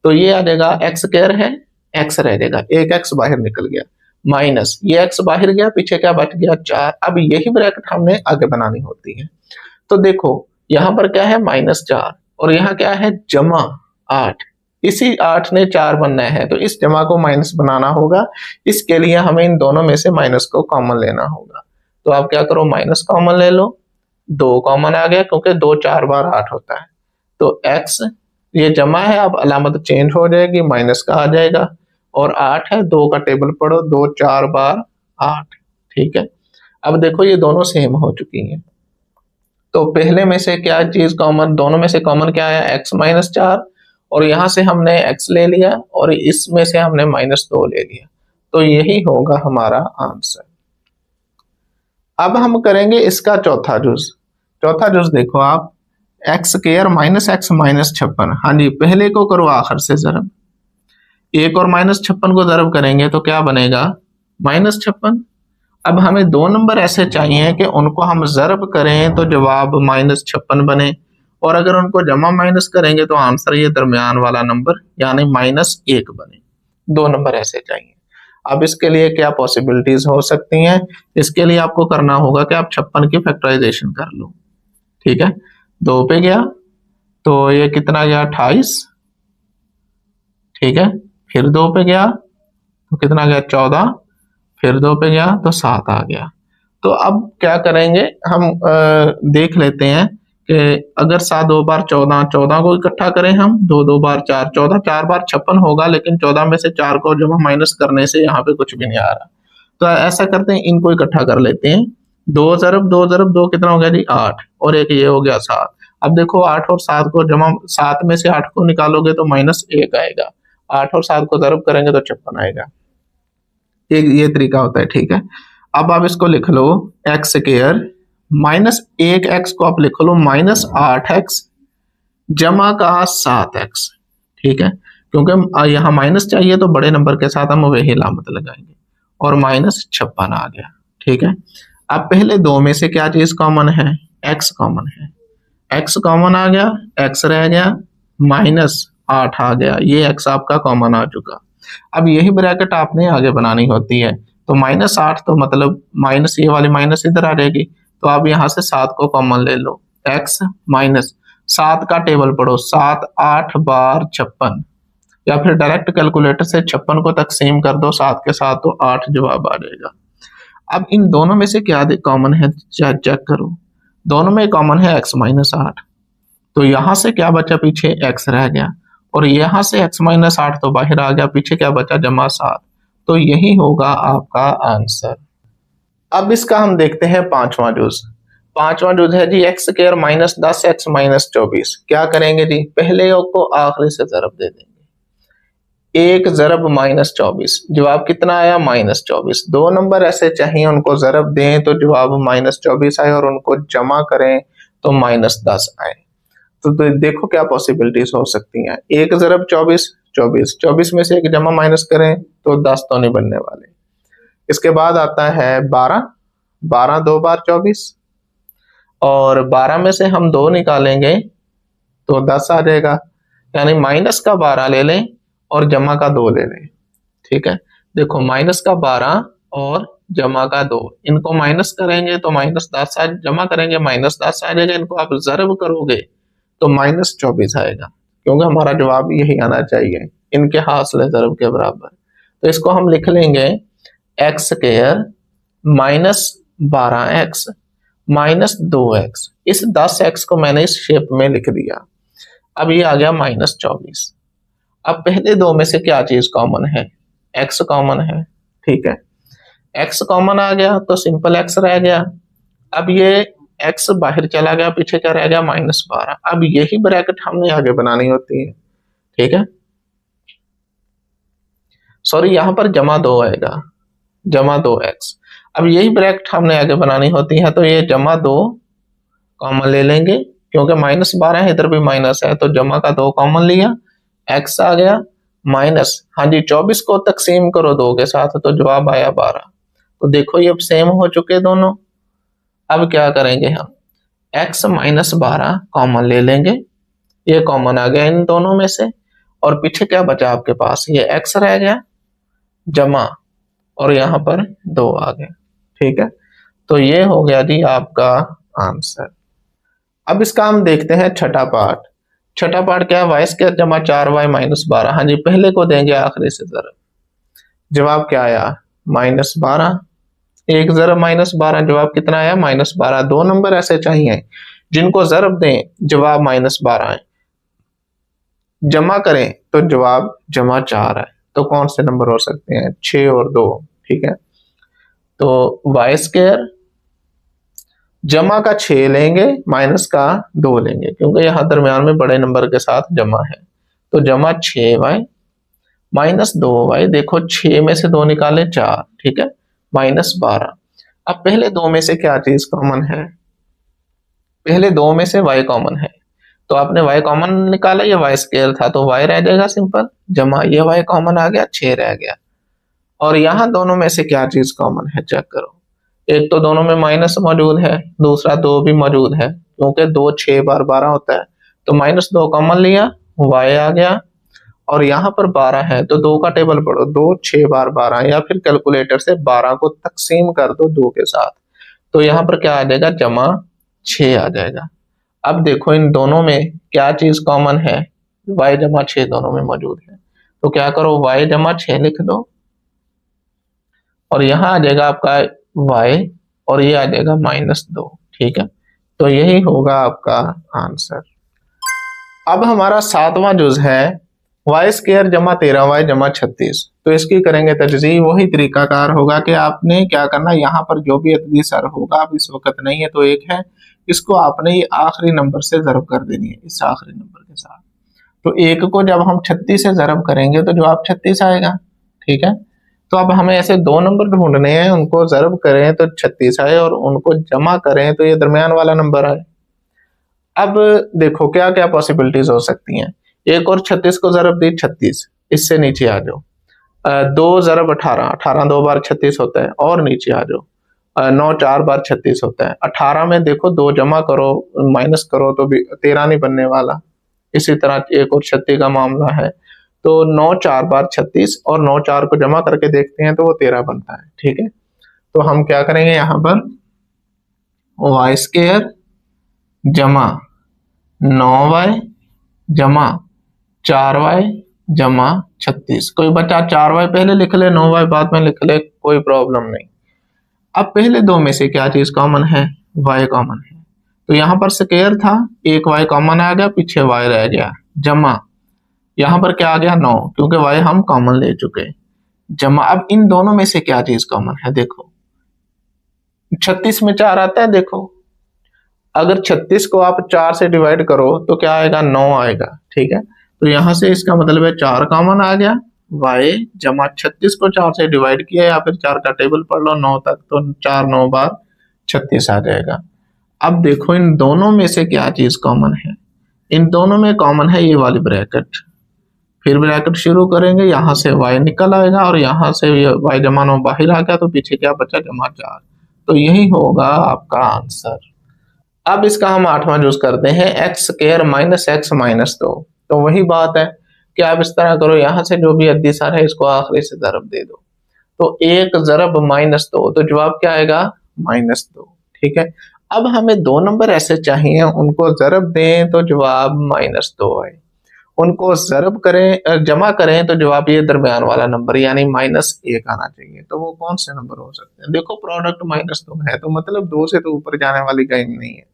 Speaker 1: तो ये आ जाएगा एक्स स्क्वायर है, x रह जाएगा, एक x बाहर निकल गया, माइनस ये x बाहर गया, पीछे क्या बच गया 4। अब यही ब्रैकेट हमने आगे बनानी होती है। तो देखो यहाँ पर क्या है -4 और यहाँ क्या है जमा 8, इसी 8 ने 4 बनना है, तो इस जमा को माइनस बनाना होगा। इसके लिए हमें इन दोनों में से माइनस को कॉमन लेना होगा। तो आप क्या करो, माइनस कॉमन ले लो, 2 कॉमन आ गया, क्योंकि 2 4 बार 8 होता है, तो x ये जमा है, अब अलामत चेंज हो जाएगी, माइनस का आ जाएगा, और 8 है, 2 का टेबल पढ़ो, 2 4 बार 8, ठीक है। अब देखो ये दोनों सेम हो चुकी हैं, तो पहले में से क्या चीज कॉमन, दोनों में से कॉमन क्या है x -4, और यहां से हमने x ले लिया और इसमें से हमने -2 ले लिया, तो यही होगा हमारा आंसर। अब हम करेंगे इसका चौथा जुज। चौथा जुज देखो आप, एक्स स्क्वायर -x -56, हाँ जी, पहले को करो आखिर से ज़रब, 1 और -56 को ज़रब करेंगे तो क्या बनेगा -56। अब हमें दो नंबर ऐसे चाहिए कि उनको हम ज़रब करें तो जवाब -56 बने, और अगर उनको जमा माइनस करेंगे तो आंसर ये दरमियान वाला नंबर यानी -1 बने। दो नंबर ऐसे चाहिए। अब इसके लिए क्या पॉसिबिलिटीज हो सकती हैं, इसके लिए आपको करना होगा कि आप 56 की फैक्टराइजेशन कर लो, ठीक है। 2 पे गया तो ये कितना गया 28, ठीक है, फिर 2 पे गया तो कितना गया 14, फिर 2 पे गया तो 7 आ गया। तो अब क्या करेंगे हम, देख लेते हैं कि अगर 7 2 बार 14, 14 को इकट्ठा करें हम, 2 2 बार 4 14, 4 बार 56 होगा, लेकिन 14 में से 4 को जब हम माइनस करने से यहाँ पे कुछ भी नहीं आ रहा। तो ऐसा करते हैं, इनको इकट्ठा कर लेते हैं, 2 ज़रब 2 ज़रब 2 कितना हो गया जी 8, और एक ये हो गया 7। अब देखो 8 और 7 को जमा, 7 में से 8 को निकालोगे तो -1 आएगा, 8 और 7 को ज़रब करेंगे तो 56 आएगा। ये तरीका होता है, ठीक है। अब आप इसको लिख लो एक्स स्क्वायर -1x को आप लिख लो -8x जमा का 7x, ठीक है, क्योंकि यहाँ माइनस चाहिए तो बड़े नंबर के साथ हम वही अलामत लगाएंगे, और -56 आ गया, ठीक है। अब पहले दो में से क्या चीज कॉमन है, x कॉमन है, x कॉमन आ गया, x रह गया, -8 आ गया, ये x आपका कॉमन आ चुका। अब यही ब्रैकेट आपने आगे बनानी होती है, तो -8 तो मतलब माइनस, ये वाली माइनस इधर आ जाएगी, तो आप यहाँ से 7 को कॉमन ले लो, x माइनस 7 का टेबल पढ़ो, 7 8 बार 56, या फिर डायरेक्ट कैलकुलेटर से 56 को तकसीम कर दो 7 के साथ, तो 8 जवाब आ जाएगा। अब इन दोनों में से क्या कॉमन है चेक करो, दोनों में कॉमन है x -8, तो यहां से क्या बचा, पीछे x रह गया, और यहां से x -8 तो बाहर आ गया, पीछे क्या बचा, -7, तो यही होगा आपका आंसर। अब इसका हम देखते हैं पांचवा जुज। पांचवा जुज है जी x² -10 x -24। क्या करेंगे जी, पहले को आखिरी से ज़रब दे देंगे, एक ज़रब -24, जवाब कितना आया, -24। दो नंबर ऐसे चाहिए उनको ज़रब दें तो जवाब -24 आए, और उनको जमा करें तो -10 आए। तो देखो क्या पॉसिबिलिटीज हो सकती हैं, एक ज़रब 24, 24, 24 में से एक जमा माइनस करें तो 10 तो नहीं बनने वाले। इसके बाद आता है 12, 12 दो बार 24, और 12 में से हम 2 निकालेंगे तो 10 आ जाएगा, यानी माइनस का 12 ले लें और जमा का 2 ले लें, ठीक है। देखो माइनस का 12 और जमा का 2, इनको माइनस करेंगे तो -10 आ, जमा करेंगे -10 आ जाएगा, इनको आप ज़रब करोगे तो -24 आएगा, क्योंकि हमारा जवाब यही आना चाहिए, इनके हासिल ज़रब के बराबर। तो इसको हम लिख लेंगे x² -12x -2x। इस 10x को मैंने इस शेप में लिख दिया। अब ये आ गया -24। अब पहले दो में से क्या चीज कॉमन है, x कॉमन है, ठीक है, x कॉमन आ गया तो सिंपल x रह गया। अब ये x बाहर चला गया, पीछे क्या रह गया, -12। अब यही ब्रैकेट हमने आगे बनानी होती है, ठीक है, सॉरी यहां पर -2 आएगा, -2x। अब यही ब्रैकेट हमने आगे बनानी होती है, तो ये -2 कॉमन ले लेंगे, क्योंकि -12 है, इधर भी माइनस है, तो जमा का 2 कॉमन लिया, x आ गया माइनस, हाँ जी 24 को तकसीम करो 2 के साथ तो जवाब आया 12। तो देखो ये अब सेम हो चुके दोनों। अब क्या करेंगे हम, x -12 कॉमन ले लेंगे, ये कॉमन आ गया इन दोनों में से, और पीछे क्या बचा आपके पास, ये x रह गया, जमा, और यहाँ पर 2 आ गए, ठीक है। तो ये हो गया जी आपका आंसर। अब इसका हम देखते हैं छठा पार्ट। छठा पार्ट क्या है, y² जमा 4y -12। हाँ जी पहले को देंगे आखिरी से ज़रब, जवाब क्या आया, -12, एक ज़रब -12, जवाब कितना आया, -12। दो नंबर ऐसे चाहिए जिनको ज़रब दें जवाब -12 आए, जमा करें तो जवाब -4 आए, तो कौन से नंबर हो सकते हैं, 6 और 2, ठीक है। तो y² जमा का 6 लेंगे, माइनस का 2 लेंगे, क्योंकि यहाँ दरमियान में बड़े नंबर के साथ जमा है, तो जमा 6y -2y, देखो 6 में से 2 निकाले 4, ठीक है, -12। अब पहले दो में से क्या चीज कॉमन है, पहले दो में से y कॉमन है, तो आपने y कॉमन निकाला, ये y² था तो y रह जाएगा सिंपल, जमा ये y कॉमन आ गया, 6 रह गया। और यहाँ दोनों में से क्या चीज कॉमन है चेक करो, एक तो दोनों में माइनस मौजूद है, दूसरा 2 भी मौजूद है, क्योंकि 2 6 बार 12 होता है, तो -2 कॉमन लिया, y आ गया, और यहाँ पर 12 है तो 2 का टेबल पढ़ो, 2 6 बार 12, या फिर कैलकुलेटर से 12 को तकसीम कर दो 2 के साथ, तो यहाँ पर क्या आ जाएगा, जमा 6 आ जाएगा। अब देखो इन दोनों में क्या चीज कॉमन है, y जमा 6 दोनों में मौजूद है, तो क्या करो y जमा 6 लिख दो, और यहाँ आ जाएगा आपका y, और ये आ जाएगा -2, ठीक है। तो यही होगा आपका आंसर। अब हमारा सातवां जुज है y² जमा 13y जमा 36। तो इसकी करेंगे तजज़ी, वही तरीकाकार होगा कि आपने क्या करना, यहाँ पर जो भी अददी सर होगा, अब इस वक्त नहीं है तो एक है, इसको आपने ये आखिरी नंबर से ज़रब कर देनी है, इस आखिरी नंबर के साथ। तो एक को जब हम 36 से ज़रब करेंगे तो जवाब 36 आएगा, ठीक है। तो अब हमें ऐसे दो नंबर ढूंढने हैं, उनको ज़रब करें तो 36 आए, और उनको जमा करें तो ये दरमियान वाला नंबर आए। अब देखो क्या क्या पॉसिबिलिटीज हो सकती हैं। एक और 36 को जरब दी 36, इससे नीचे आ जाओ। 2 ज़रब 18, 18 2 बार 36 होता है, और नीचे आ जाओ। 9 4 बार 36 होता है। 18 में देखो 2 जमा करो, माइनस करो तो भी 13 नहीं बनने वाला। इसी तरह एक और 36 का मामला है। तो 9 4 बार 36 और 9 4 को जमा करके देखते हैं तो वो 13 बनता है। ठीक है, तो हम क्या करेंगे यहाँ पर, वाई स्क्वायर जमा 9y जमा 4y जमा 36। कोई बच्चा 4y पहले लिख ले, 9y बाद में लिख ले, कोई प्रॉब्लम नहीं। अब पहले दो में से क्या चीज कॉमन है, y कॉमन है। तो यहाँ पर स्क्वायर था, एक y कॉमन आ गया, पीछे y रह गया, जमा यहाँ पर क्या आ गया 9, क्योंकि y हम कॉमन ले चुके, जमा अब इन दोनों में से क्या चीज कॉमन है, देखो 36 में 4 आता है। देखो अगर 36 को आप 4 से डिवाइड करो तो क्या आएगा, 9 आएगा। ठीक है, तो यहां से इसका मतलब है 4 कॉमन आ गया, y जमा 36 को 4 से डिवाइड किया, या फिर 4 का टेबल पढ़ लो 9 तक, तो 4 9 बार 36 आ जाएगा। अब देखो इन दोनों में से क्या चीज कॉमन है, इन दोनों में कॉमन है ये वाली ब्रैकेट। फिर ब्रैकेट शुरू करेंगे, यहां से y निकल आएगा और यहां से y जमा 9 बाहर आ गया, तो पीछे क्या बचा, जमा 4। तो यही होगा आपका आंसर। अब इसका हम 8वां यूज करते हैं, x square minus x minus 2। तो वही बात है कि आप इस तरह करो, यहां से जो भी अद्दीसर है इसको आखिरी से ज़रब दे दो। तो 1 ज़रब माइनस 2, तो जवाब क्या आएगा, -2। ठीक है, अब हमें 2 नंबर ऐसे चाहिए, उनको ज़रब दें तो जवाब -2 आए, उनको ज़रब करें जमा करें तो जवाब ये दरमियान वाला नंबर यानी -1 आना चाहिए। तो वो कौन से नंबर हो सकते हैं, देखो प्रोडक्ट -2 है, तो मतलब 2 से तो ऊपर जाने वाली गेम नहीं है।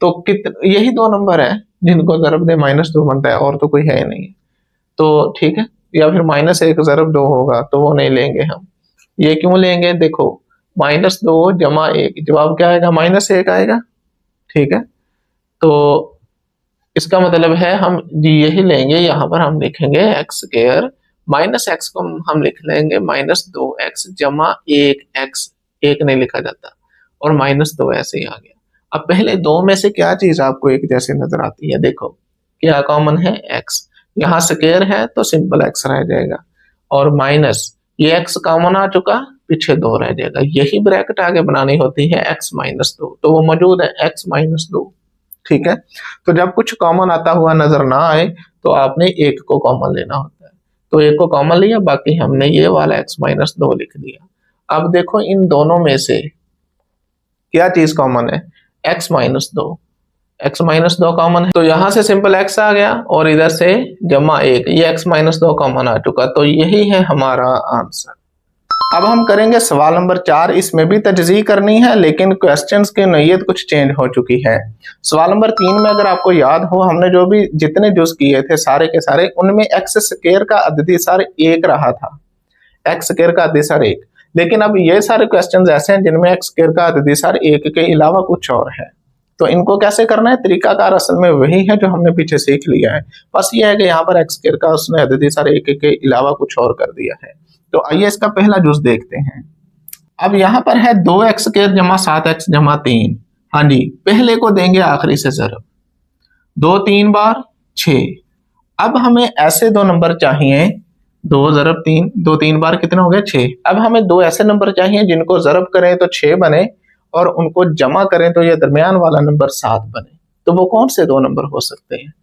Speaker 1: तो यही 2 नंबर है जिनको ज़रब दे -2 बनता है, और तो कोई है नहीं। तो ठीक है, या फिर -1 ज़रब 2 होगा तो वो नहीं लेंगे हम। ये क्यों लेंगे, देखो -2 जमा 1, जवाब क्या आएगा, -1 आएगा। ठीक है, तो इसका मतलब है हम यही लेंगे, यहाँ पर हम लिखेंगे एक्स स्क्वायर माइनस एक्स को हम लिख लेंगे -2x जमा 1x, 1 नहीं लिखा जाता, और -2 ऐसे ही आ गया। अब पहले 2 में से क्या चीज आपको एक जैसे नजर आती है, देखो क्या कॉमन है, x, यहाँ स्क्वायर है तो सिंपल x रह जाएगा, और माइनस ये x कॉमन आ चुका, पीछे 2 रह जाएगा। यही ब्रैकेट आगे बनानी होती है x -2, तो वो मौजूद है x -2। ठीक है, तो जब कुछ कॉमन आता हुआ नजर ना आए तो आपने 1 को कॉमन लेना होता है। तो 1 को कॉमन लिया, बाकी हमने ये वाला x -2 लिख दिया। अब देखो इन दोनों में से क्या चीज कॉमन है, x -2, x -2 कॉमन है, तो यहां से सिंपल x आ गया, और इधर से जमा 1, ये x -2 कॉमन आ चुका, तो यही है हमारा आंसर। अब हम करेंगे सवाल नंबर 4, इसमें भी तजज़ी करनी है लेकिन क्वेश्चंस की नोयत कुछ चेंज हो चुकी है। सवाल नंबर 3 में अगर आपको याद हो, हमने जो भी जितने जुज किए थे सारे के सारे, उनमें एक्स स्क्वायर का अद्दीसर 1 रहा था, एक्स स्क्वायर का अद्दीसर 1। लेकिन अब ये सारे क्वेश्चंस ऐसे हैं जिनमें एक्स स्क्वायर का अद्दीसर 1 के अलावा कुछ और है। तो इनको कैसे करना है, तरीकाकार असल में वही है जो हमने पीछे सीख लिया है, बस ये है कि यहाँ पर एक्स स्क्वायर का उसने अद्दीसर 1 के अलावा कुछ और कर दिया है। तो आइए इसका पहला जुज देखते हैं। अब यहाँ पर है 2x स्क्वायर जमा 7x जमा 3। हाँ जी, पहले को देंगे आखिरी से ज़रब, 2 3 बार 6। अब हमें ऐसे 2 नंबर चाहिए, 2 ज़रब 3, 2 3 बार कितने हो गए 6। अब हमें 2 ऐसे नंबर चाहिए जिनको ज़रब करें तो 6 बने, और उनको जमा करें तो ये दरमियान वाला नंबर 7 बने। तो वो कौन से 2 नंबर हो सकते हैं,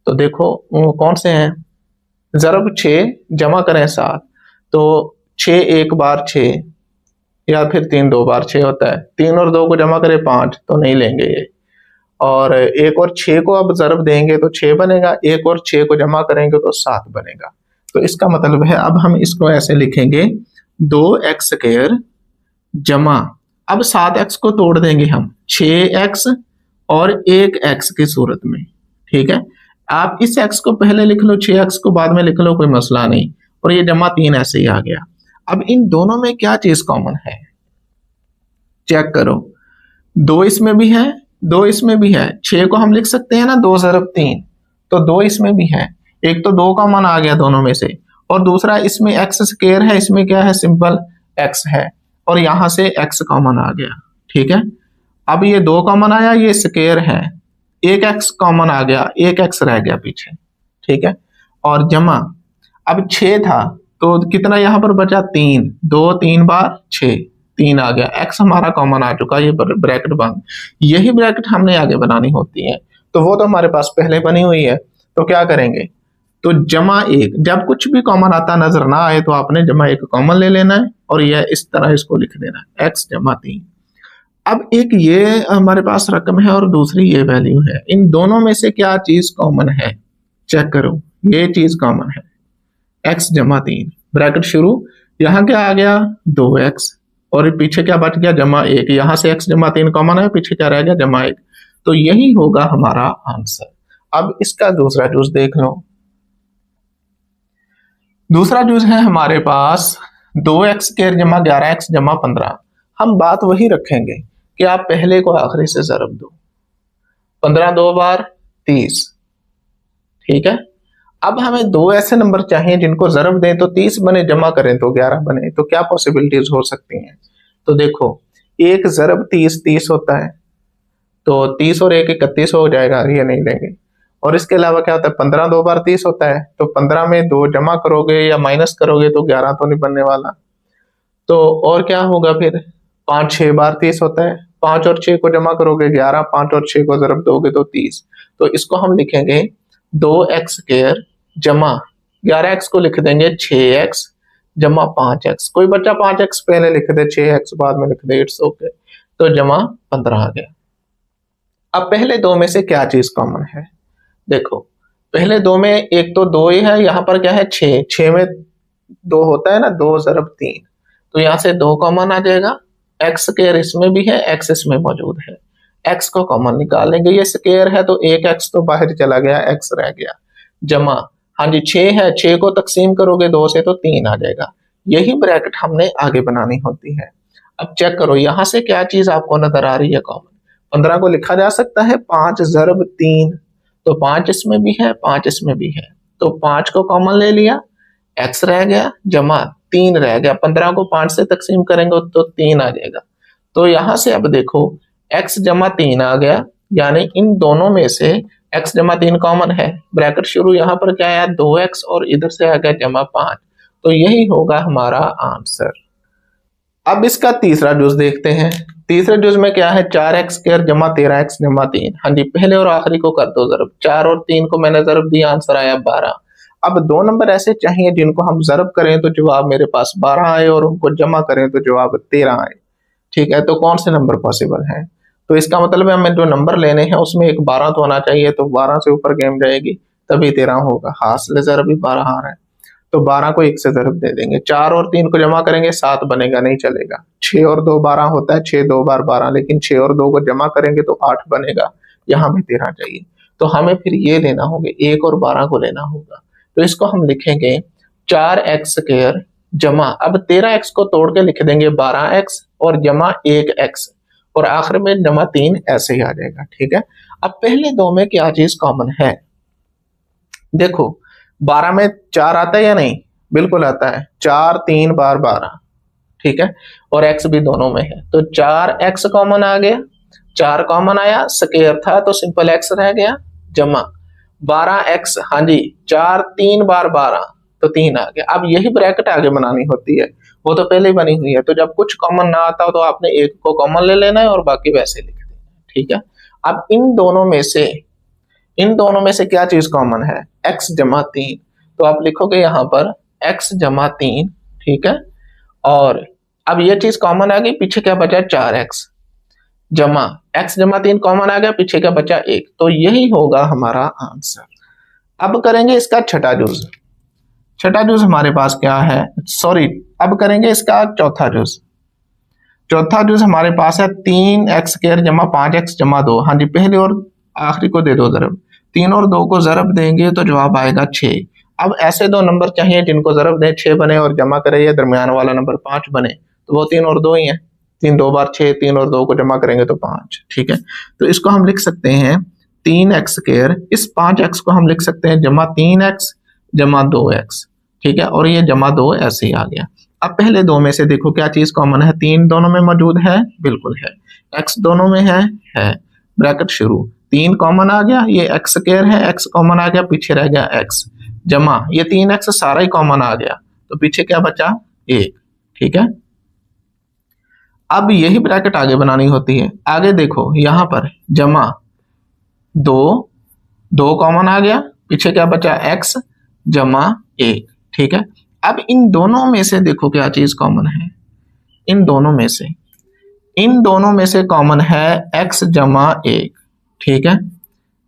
Speaker 1: तो देखो वो कौन से हैं, ज़रब 6 जमा करें 7, तो 6 1 बार 6, या फिर 3 2 बार 6 होता है, 3 और 2 को जमा करें 5, तो नहीं लेंगे ये। और 1 और 6 को अब ज़रब देंगे तो 6 बनेगा, 1 और 6 को जमा करेंगे तो 7 बनेगा। तो इसका मतलब है अब हम इसको ऐसे लिखेंगे, 2x स्क्वायर जमा, अब 7x को तोड़ देंगे हम 6x और 1x की सूरत में। ठीक है, आप इस x को पहले लिख लो, 6x को बाद में लिख लो, कोई मसला नहीं, और ये जमा 3 ऐसे ही आ गया। अब इन दोनों में क्या चीज कॉमन है, चेक करो, 2 इसमें भी है, 2 इसमें भी है, 6 को हम लिख सकते हैं ना 2 ज़रब 3, तो 2 इसमें भी है, एक तो 2 कॉमन आ गया दोनों में से, और दूसरा इसमें एक्स स्क्वायर है, इसमें क्या है सिंपल x है, और यहां से x कॉमन आ गया। ठीक है, अब ये 2 कॉमन आया, ये स्क्वायर है, एक एक्स कॉमन आ गया, एक एक्स रह गया पीछे, ठीक है, और जमा, अब 6 था तो कितना यहाँ पर बचा 3, 2 3 बार 6, 3 आ गया, एक्स हमारा कॉमन आ चुका, ये ब्रैकेट बंद। यही ब्रैकेट हमने आगे बनानी होती है, तो वो तो हमारे पास पहले बनी हुई है, तो क्या करेंगे, तो जमा 1, जब कुछ भी कॉमन आता नजर ना आए तो आपने जमा 1 कॉमन ले लेना है और यह इस तरह इसको लिख देना है, एक्स जमा 3। अब एक ये हमारे पास रकम है और दूसरी ये वैल्यू है, इन दोनों में से क्या चीज कॉमन है, चेक करो, ये चीज कॉमन है, एक्स जमा 3, ब्रैकेट शुरू, यहाँ क्या आ गया 2x, और पीछे क्या बच गया जमा 1, यहां से x जमा 3 कॉमन है, पीछे क्या रह गया जमा 1, तो यही होगा हमारा आंसर। अब इसका दूसरा जूस देख लो, दूसरा जूस है हमारे पास 2x स्क्वायर जमा 11x जमा 15। हम बात वही रखेंगे कि आप पहले को आखिरी से जरब दो, 15 2 बार 30, ठीक है। अब हमें दो ऐसे नंबर चाहिए जिनको जरब दें तो 30 बने, जमा करें तो 11 बने, तो क्या पॉसिबिलिटीज हो सकती हैं, तो देखो, एक जरब 30 30 होता है, तो 30 और 1 31 हो जाएगा, ये नहीं लेंगे। और इसके अलावा क्या होता है, 15 2 बार 30 होता है, तो 15 में 2 जमा करोगे या माइनस करोगे तो 11 तो नहीं बनने वाला। तो और क्या होगा फिर, 5 6 बार 30 होता है, 5 और 6 को जमा करोगे 11, 5 और 6 को जरब दोगे तो 30। तो इसको हम लिखेंगे 2x स्क्वायर जमा 11x को लिख देंगे 6x जमा 5x, कोई बच्चा 5x पहले लिख दे, 6x बाद में लिख दे, इट्स ओके, तो जमा 15 आ गया। अब पहले दो में से क्या चीज कॉमन है, देखो पहले दो में एक तो 2 ही है, यहाँ पर क्या है 6, 6 में 2 होता है ना, 2 जरब 3, तो यहाँ से 2 कॉमन आ जाएगा, एक्स स्क्वायर इसमें भी है, एक्स इसमें मौजूद है, एक्स को कॉमन निकाल लेंगे, ये स्क्वायर है तो एक एक्स तो बाहर चला गया, एक्स रह गया, जमा, हाँ जी 6 है, 6 को तकसीम करोगे 2 से तो 3 आ जाएगा। यही ब्रैकेट हमने आगे बनानी होती है। अब चेक करो यहाँ से क्या चीज आपको नजर आ रही है कॉमन, 15 को लिखा जा सकता है 5 जरब 3, तो 5 इसमें भी है 5 इसमें भी है, तो 5 को कॉमन ले लिया, x रह गया जमा 3 रह गया, 15 को 5 से तकसीम करेंगे तो 3 आ जाएगा। तो यहां से अब देखो x जमा 3 आ गया, यानी इन दोनों में से x जमा 3 कॉमन है, ब्रैकेट शुरू, यहाँ पर क्या आया 2x और इधर से आ गया जमा 5, तो यही होगा हमारा आंसर। अब इसका तीसरा जूस देखते हैं, तीसरे जूस में क्या है 4x स्क्वायर जमा 13x जमा 3, हाँ जी पहले और आखिरी को कर दो जरब, 4 और 3 को मैंने जरब दिया, आंसर आया 12। अब दो नंबर ऐसे चाहिए जिनको हम जरब करें तो जवाब मेरे पास 12 आए और उनको जमा करें तो जवाब 13 आए, ठीक है, तो कौन से नंबर पॉसिबल है, तो इसका मतलब है हमें जो नंबर लेने हैं उसमें एक 12 तो होना चाहिए, तो 12 से ऊपर गेम जाएगी तभी 13 होगा, हासिल जरब भी 12 आ रहा है, तो 12 को 1 से जरब दे देंगे, 4 और 3 को जमा करेंगे 7 बनेगा, नहीं चलेगा, 6 और 2 12 होता है, 6 2 बार 12, लेकिन 6 और 2 को जमा करेंगे तो 8 बनेगा, यहाँ भी 13 चाहिए, तो हमें फिर ये लेना होगा 1 और 12 को लेना होगा, तो इसको हम लिखेंगे 4x स्क्वायर जमा, अब 13x को तोड़ के लिख देंगे 12x और जमा 1x और आखिर में जमा 3, ऐसे ही आ जाएगा, ठीक है। अब पहले दो में क्या चीज कॉमन है, देखो 12 में 4 आता है या नहीं, बिल्कुल आता है, 4 3 बार 12, ठीक है, और x भी दोनों में है, तो 4x कॉमन आ गया, 4 कॉमन आया, स्क्वायर था तो सिंपल x रह गया, जमा 12x, हाँ जी 4 3 बार 12, तो 3 आ गया। अब यही ब्रैकेट आगे बनानी होती है, वो तो पहले ही बनी हुई है, तो जब कुछ कॉमन ना आता हो तो आपने एक को कॉमन ले लेना है और बाकी वैसे लिख देना है, ठीक है। अब इन दोनों में से क्या चीज कॉमन है, x जमा 3, तो आप लिखोगे यहाँ पर x जमा 3, ठीक है, और अब ये चीज कॉमन आ गई, पीछे क्या बचा 4x जमा x जमा 3 कॉमन आ गया, पीछे क्या बचा 1, तो यही होगा हमारा आंसर। अब करेंगे इसका छठा जूस, छठा जूस हमारे पास क्या है, सॉरी अब करेंगे इसका चौथा जूस, चौथा जूस हमारे पास है 3x स्क्वायर जमा 5x जमा 2, हाँ जी पहले और आखिरी को दे दो जरब, 3 और 2 को जरब देंगे तो जवाब आएगा 6। अब ऐसे दो नंबर चाहिए जिनको जरब दें 6 बने और जमा करें या दरमियान वाला नंबर 5 बने, तो वो 3 और 2 ही है, 3 2 बार 6, 3 और 2 को जमा करेंगे तो 5, ठीक है, तो इसको हम लिख सकते हैं 3x स्क्वायर, इस 5x को हम लिख सकते हैं जमा 3x जमा 2x, ठीक है, और ये जमा 2 ऐसे ही आ गया। अब पहले दो में से देखो क्या चीज कॉमन है, 3 दोनों में मौजूद है, बिल्कुल है, x दोनों में है, ब्रैकेट शुरू, 3 कॉमन आ गया, ये एक्स स्क्वायर है, एक्स कॉमन आ गया, पीछे रह गया एक्स, जमा ये 3x सारा ही कॉमन आ गया, तो पीछे क्या बचा 1। ठीक है, अब यही ब्रैकेट आगे बनानी होती है। आगे देखो यहां पर जमा 2 कॉमन आ गया, पीछे क्या बचा x जमा 1। ठीक है, अब इन दोनों में से देखो क्या चीज कॉमन है, इन दोनों में से कॉमन है x जमा 1। ठीक है,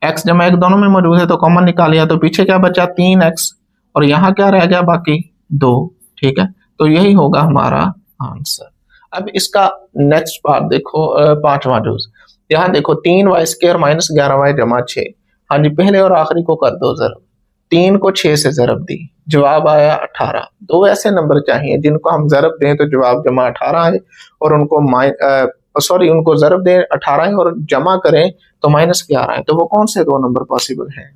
Speaker 1: x जमा 1 दोनों में मौजूद है तो कॉमन निकालिया, तो पीछे क्या बचा 3x और यहाँ क्या रह गया बाकी 2। ठीक है, तो यही होगा हमारा आंसर। अब इसका नेक्स्ट पार्ट देखो, पांचवा जूस। यहाँ देखो 3y² माइनस 11y जमा 6। हाँ जी, पहले और आखिरी को कर दो जरब, 3 को 6 से जरब दी, जवाब आया 18। दो ऐसे नंबर चाहिए जिनको हम जरब दें तो जवाब जमा 18 आए, और उनको उनको जरब दें 18 और जमा करें तो -11 है। तो वो कौन से दो नंबर पॉसिबल हैं,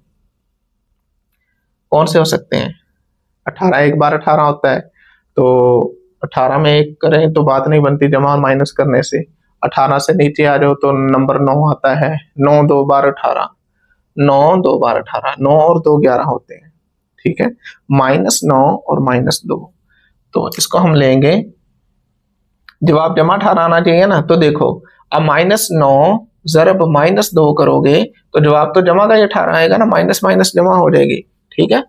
Speaker 1: कौन से हो सकते हैं? 18 एक बार 18 होता है, तो 18 में 1 करें तो बात नहीं बनती जमा और माइनस करने से। 18 से नीचे आ जाओ तो नंबर 9 आता है, 9 2 बार 18, 9 2 बार 18, 9 और 2 11 होते हैं। ठीक है, -9 और -2, तो इसको हम लेंगे, जवाब जमा 18 आना चाहिए ना। तो देखो अब -9 जरब -2 करोगे तो जवाब तो जमा का ही 18 आएगा ना, माइनस माइनस जमा हो जाएगी। ठीक है,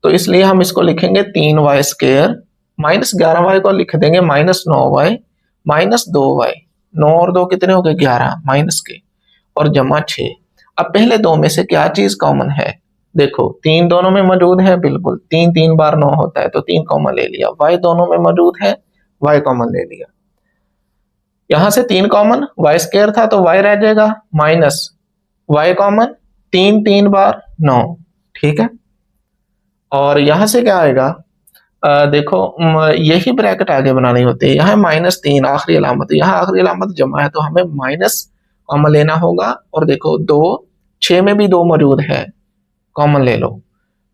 Speaker 1: तो इसलिए हम इसको लिखेंगे 3y², -11y को लिख देंगे -9y -2y, 9 और 2 कितने हो गए 11 माइनस के, और जमा 6। अब पहले दो में से क्या चीज कॉमन है, देखो 3 दोनों में मौजूद है, बिल्कुल 3 3 बार 9 होता है तो 3 कॉमन ले लिया, y दोनों में मौजूद है, y कॉमन ले लिया, यहां से 3 कॉमन, y² था तो y रह जाएगा, माइनस y कॉमन, 3 3 बार 9। ठीक है, और यहां से क्या आएगा, देखो यही ब्रैकेट आगे बनानी होती है, यहाँ -3 आखिरी अलामत, यहाँ आखिरी अलामत जमा है तो हमें माइनस कॉमन लेना होगा, और देखो 2 6 में भी 2 मौजूद है, कॉमन ले लो,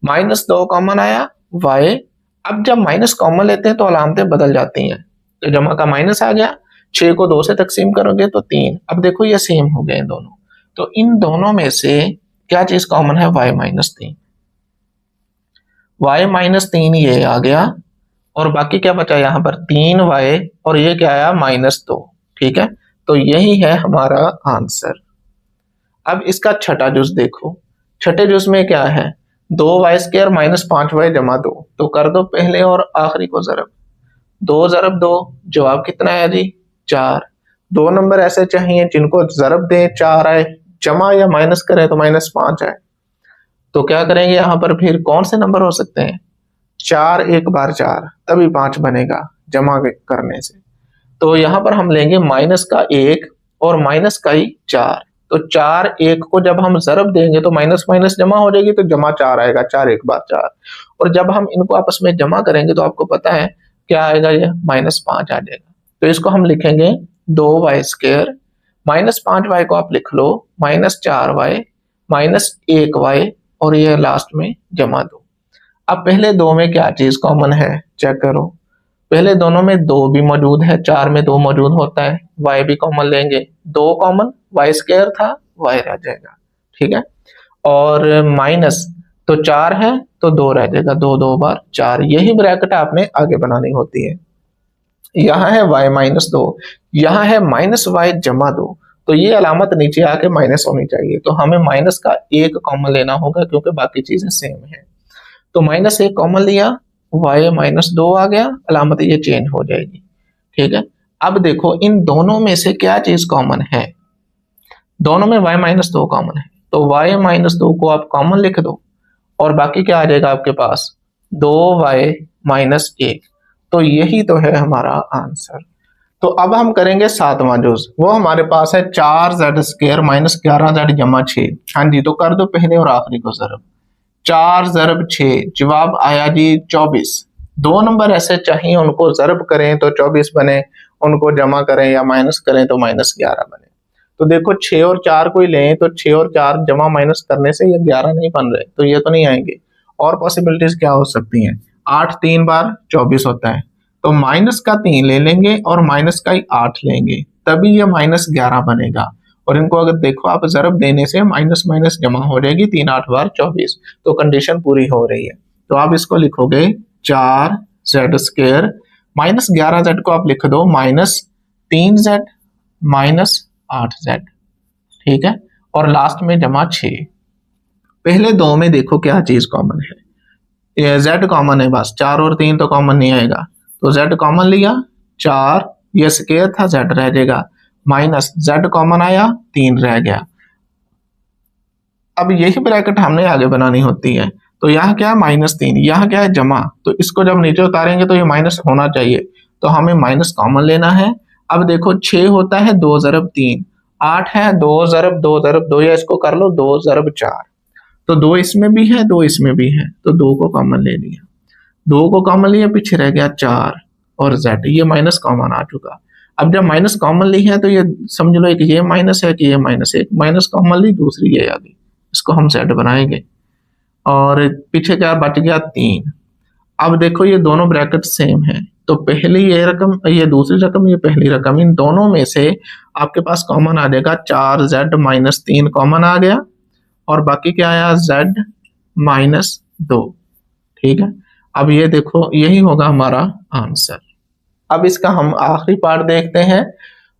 Speaker 1: -2 कॉमन आया y। अब जब माइनस कॉमन लेते हैं तो अलामतें बदल जाती हैं, तो जमा का माइनस आ गया, 6 को 2 से तकसीम करोगे तो 3। अब देखो ये सेम हो गए दोनों, तो इन दोनों में से क्या चीज कॉमन है, y -3, y -3 ये आ गया, और बाकी क्या बचा यहाँ पर 3y, और ये क्या आया -2। ठीक है, तो यही है हमारा आंसर। अब इसका छठा जुज देखो, छठे जुज में क्या है, 2y² माइनस 5y जमा 2, तो कर दो पहले और आखिरी को जरब, 2 जरब 2, जवाब कितना है जी 4। दो नंबर ऐसे चाहिए जिनको जरब दें 4 आए, जमा या माइनस करें तो -5 आए, तो क्या करेंगे यहाँ पर, फिर कौन से नंबर हो सकते हैं, 4 1 बार 4 तभी 5 बनेगा जमा करने से। तो यहाँ पर हम लेंगे माइनस का 1 और माइनस का ही 4, तो 4 1 को जब हम जरब देंगे तो माइनस माइनस जमा हो जाएगी, तो जमा 4 आएगा, 4 1 बार 4, और जब हम इनको आपस में जमा करेंगे तो आपको पता है क्या आएगा, ये -5 आ जाएगा। तो इसको हम लिखेंगे 2y² -5y को आप लिख लो -4y -1y, और ये लास्ट में जमा 2। अब पहले दो में क्या चीज कॉमन है चेक करो, पहले दोनों में 2 भी मौजूद है, 4 में 2 मौजूद होता है, y भी कॉमन लेंगे, 2 कॉमन, y² था, y रह जाएगा। ठीक है, और माइनस तो 4 है तो 2 रह जाएगा, 2 2 बार 4, यही ब्रैकेट आपने आगे बनानी होती है। यहाँ है y -2, यहाँ है -y जमा 2, तो ये अलामत नीचे आके माइनस होनी चाहिए, तो हमें माइनस का 1 कॉमन लेना होगा क्योंकि बाकी चीजें सेम है, तो -1 कॉमन लिया, y -2 आ गया, अलामत ये चेंज हो जाएगी। ठीक है, अब देखो इन दोनों में से क्या चीज कॉमन है, दोनों में y -2 कॉमन है, तो y -2 को आप कॉमन लिख दो, और बाकी क्या आ जाएगा आपके पास 2y -1, तो यही तो है हमारा आंसर। तो अब हम करेंगे 7वां जुज, वो हमारे पास है 4z² -11z जमा 6। हाँ जी, तो कर दो पहले और आखिरी को जरब, 4 जरब 6, जवाब आया जी 24। दो नंबर ऐसे चाहिए उनको जरब करें तो 24 बने, उनको जमा करें या माइनस करें तो -11 बने। तो देखो 6 और 4 को ही लें तो 6 और 4 जमा माइनस करने से ये 11 नहीं बन रहे, तो ये तो नहीं आएंगे। और पॉसिबिलिटीज क्या हो सकती हैं, 8 3 बार 24 होता है, तो माइनस का 3 ले लेंगे और माइनस का ही 8 लेंगे, तभी ये -11 बनेगा। और इनको अगर देखो आप ज़रब देने से माइनस माइनस जमा हो जाएगी, 3 8 बार 24, तो कंडीशन पूरी हो रही है। तो आप इसको लिखोगे 4z² माइनस 11z को आप लिख दो माइनस 3z माइनस 8z, ठीक है, और लास्ट में जमा 6। पहले दो में देखो क्या चीज कॉमन है, ये z कॉमन है, बस 4 और 3 तो कॉमन नहीं आएगा, तो z कॉमन लिया 4, ये स्क्वायर था z रह जाएगा, माइनस z कॉमन आया 3 रह गया। अब यही ब्रैकेट हमने आगे बनानी होती है, तो यहाँ क्या है -3, यहाँ क्या है जमा, तो इसको जब नीचे उतारेंगे तो ये माइनस होना चाहिए, तो हमें माइनस कॉमन लेना है। अब देखो 6 होता है 2 ज़रब 3, 8 है 2 ज़रब 2 ज़रब 2, या इसको कर लो 2 ज़रब 4, तो 2 इसमें भी है 2 इसमें भी है, तो 2 को कॉमन ले लिया, 2 को कॉमन लिया, पीछे रह गया 4 और z, ये माइनस कॉमन आ चुका। अब जब माइनस कॉमन ली है तो ये समझ लो कि ये माइनस है कि ये माइनस है, माइनस कॉमन ली, दूसरी ये आ गई, इसको हम z बनाएंगे, और पीछे क्या बच गया 3। अब देखो ये दोनों ब्रैकेट सेम है, तो पहली ये रकम, ये दूसरी रकम, ये पहली रकम, इन दोनों में से आपके पास कॉमन आ जाएगा 4z माइनस 3 कॉमन आ गया, और बाकी क्या आया z माइनस 2, ठीक है। अब ये देखो यही होगा हमारा आंसर। अब इसका हम आखिरी पार्ट देखते हैं,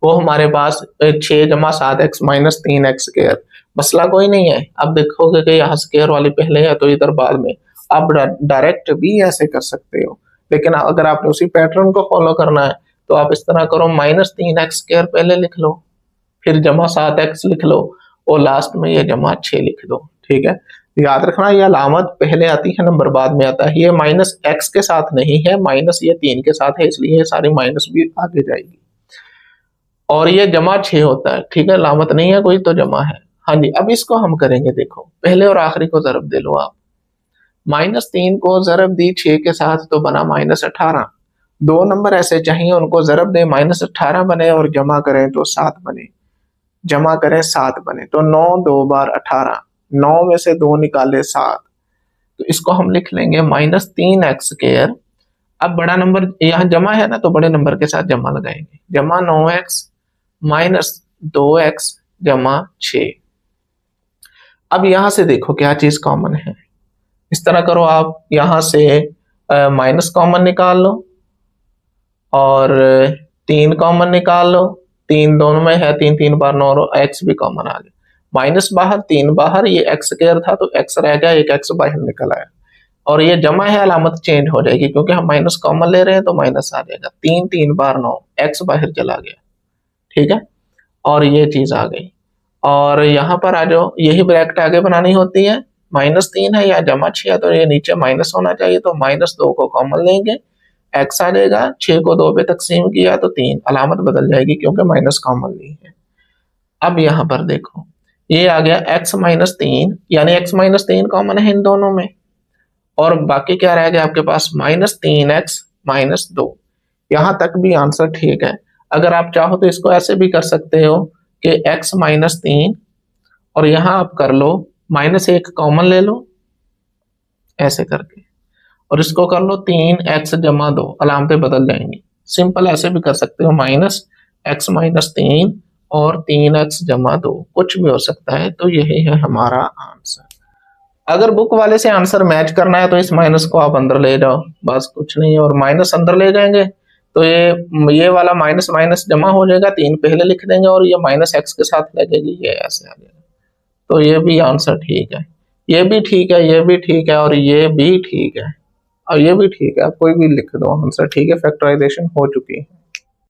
Speaker 1: वो हमारे पास 6 जमा 7x माइनस 3x², मसला कोई नहीं है। अब देखोगे कि यहाँ स्क्वायर वाली पहले है तो इधर बाद में, आप डायरेक्ट भी ऐसे कर सकते हो, लेकिन अगर आपने उसी पैटर्न को फॉलो करना है तो आप इस तरह करो, -3x² पहले लिख लो, फिर जमा 7x लिख लो, और लास्ट में ये जमा 6 लिख दो, ठीक है। याद रखना ये अलामत पहले आती है, नंबर बाद में आता है, ये -x के साथ नहीं है, माइनस ये 3 के साथ है, इसलिए ये सारी माइनस भी आगे जाएगी, और ये जमा 6 होता है, ठीक है, अलामत नहीं है कोई तो जमा है। हाँ जी, अब इसको हम करेंगे, देखो पहले और आखिरी को जरब दे लो आप, -3 को जरब दी 6 के साथ तो बना -18, 2 नंबर ऐसे चाहिए उनको जरब दे -18 बने और जमा करें तो 7 बने, जमा करें 7 बने, तो 9 2 बार 18, 9 में से 2 निकाले 7, तो इसको हम लिख लेंगे -3x²। अब बड़ा नंबर यहाँ जमा है ना, तो बड़े नंबर के साथ जमा लगाएंगे, जमा 9x माइनस 2x जमा 6। अब यहां से देखो क्या चीज कॉमन है, इस तरह करो आप, यहां से माइनस कॉमन निकाल लो, और 3 कॉमन निकाल लो, 3 दोनों में है, 3 3 बार 9, x भी कॉमन आ गया, माइनस बाहर 3 बाहर, ये x² था तो x रह गया, एक x बाहर निकल आया, और ये जमा है, अलामत चेंज हो जाएगी क्योंकि हम माइनस कॉमन ले रहे हैं तो माइनस आ जाएगा, 3 3 बार 9, x बाहर चला गया, ठीक है, और ये चीज आ गई। और यहाँ पर आ जाओ, यही ब्रैकेट आगे बनानी होती है, -3 है या जमा 6 है, तो ये नीचे माइनस होना चाहिए, तो -2 को कॉमन लेंगे, x आ जाएगा, 6 को 2 पे तकसीम किया तो 3, अलामत बदल जाएगी क्योंकि माइनस कॉमन ली है। अब यहाँ पर देखो ये आ गया x -3, यानी x -3 कॉमन है इन दोनों में, और बाकी क्या रह गया आपके पास -3x - 2, यहाँ तक भी आंसर ठीक है। अगर आप चाहो तो इसको ऐसे भी कर सकते हो कि x -3, और यहाँ आप कर लो -1 कॉमन ले लो ऐसे करके, और इसको कर लो 3x जमा 2, अलामतें बदल जाएंगी, सिंपल ऐसे भी कर सकते हो, -x - 3 और 3x जमा 2, कुछ भी हो सकता है। तो यही है हमारा आंसर। अगर बुक वाले से आंसर मैच करना है तो इस माइनस को आप अंदर ले जाओ, बस कुछ नहीं है, और माइनस अंदर ले जाएंगे तो ये वाला माइनस माइनस जमा हो जाएगा, 3 पहले लिख देंगे और ये -x के साथ लगेगी, ये ऐसे आ जाएगा, तो ये भी आंसर ठीक है, ये भी ठीक है, ये भी ठीक है, और ये भी ठीक है, और ये भी ठीक है, आप कोई भी लिख दो आंसर ठीक है, फैक्टराइजेशन हो चुकी है।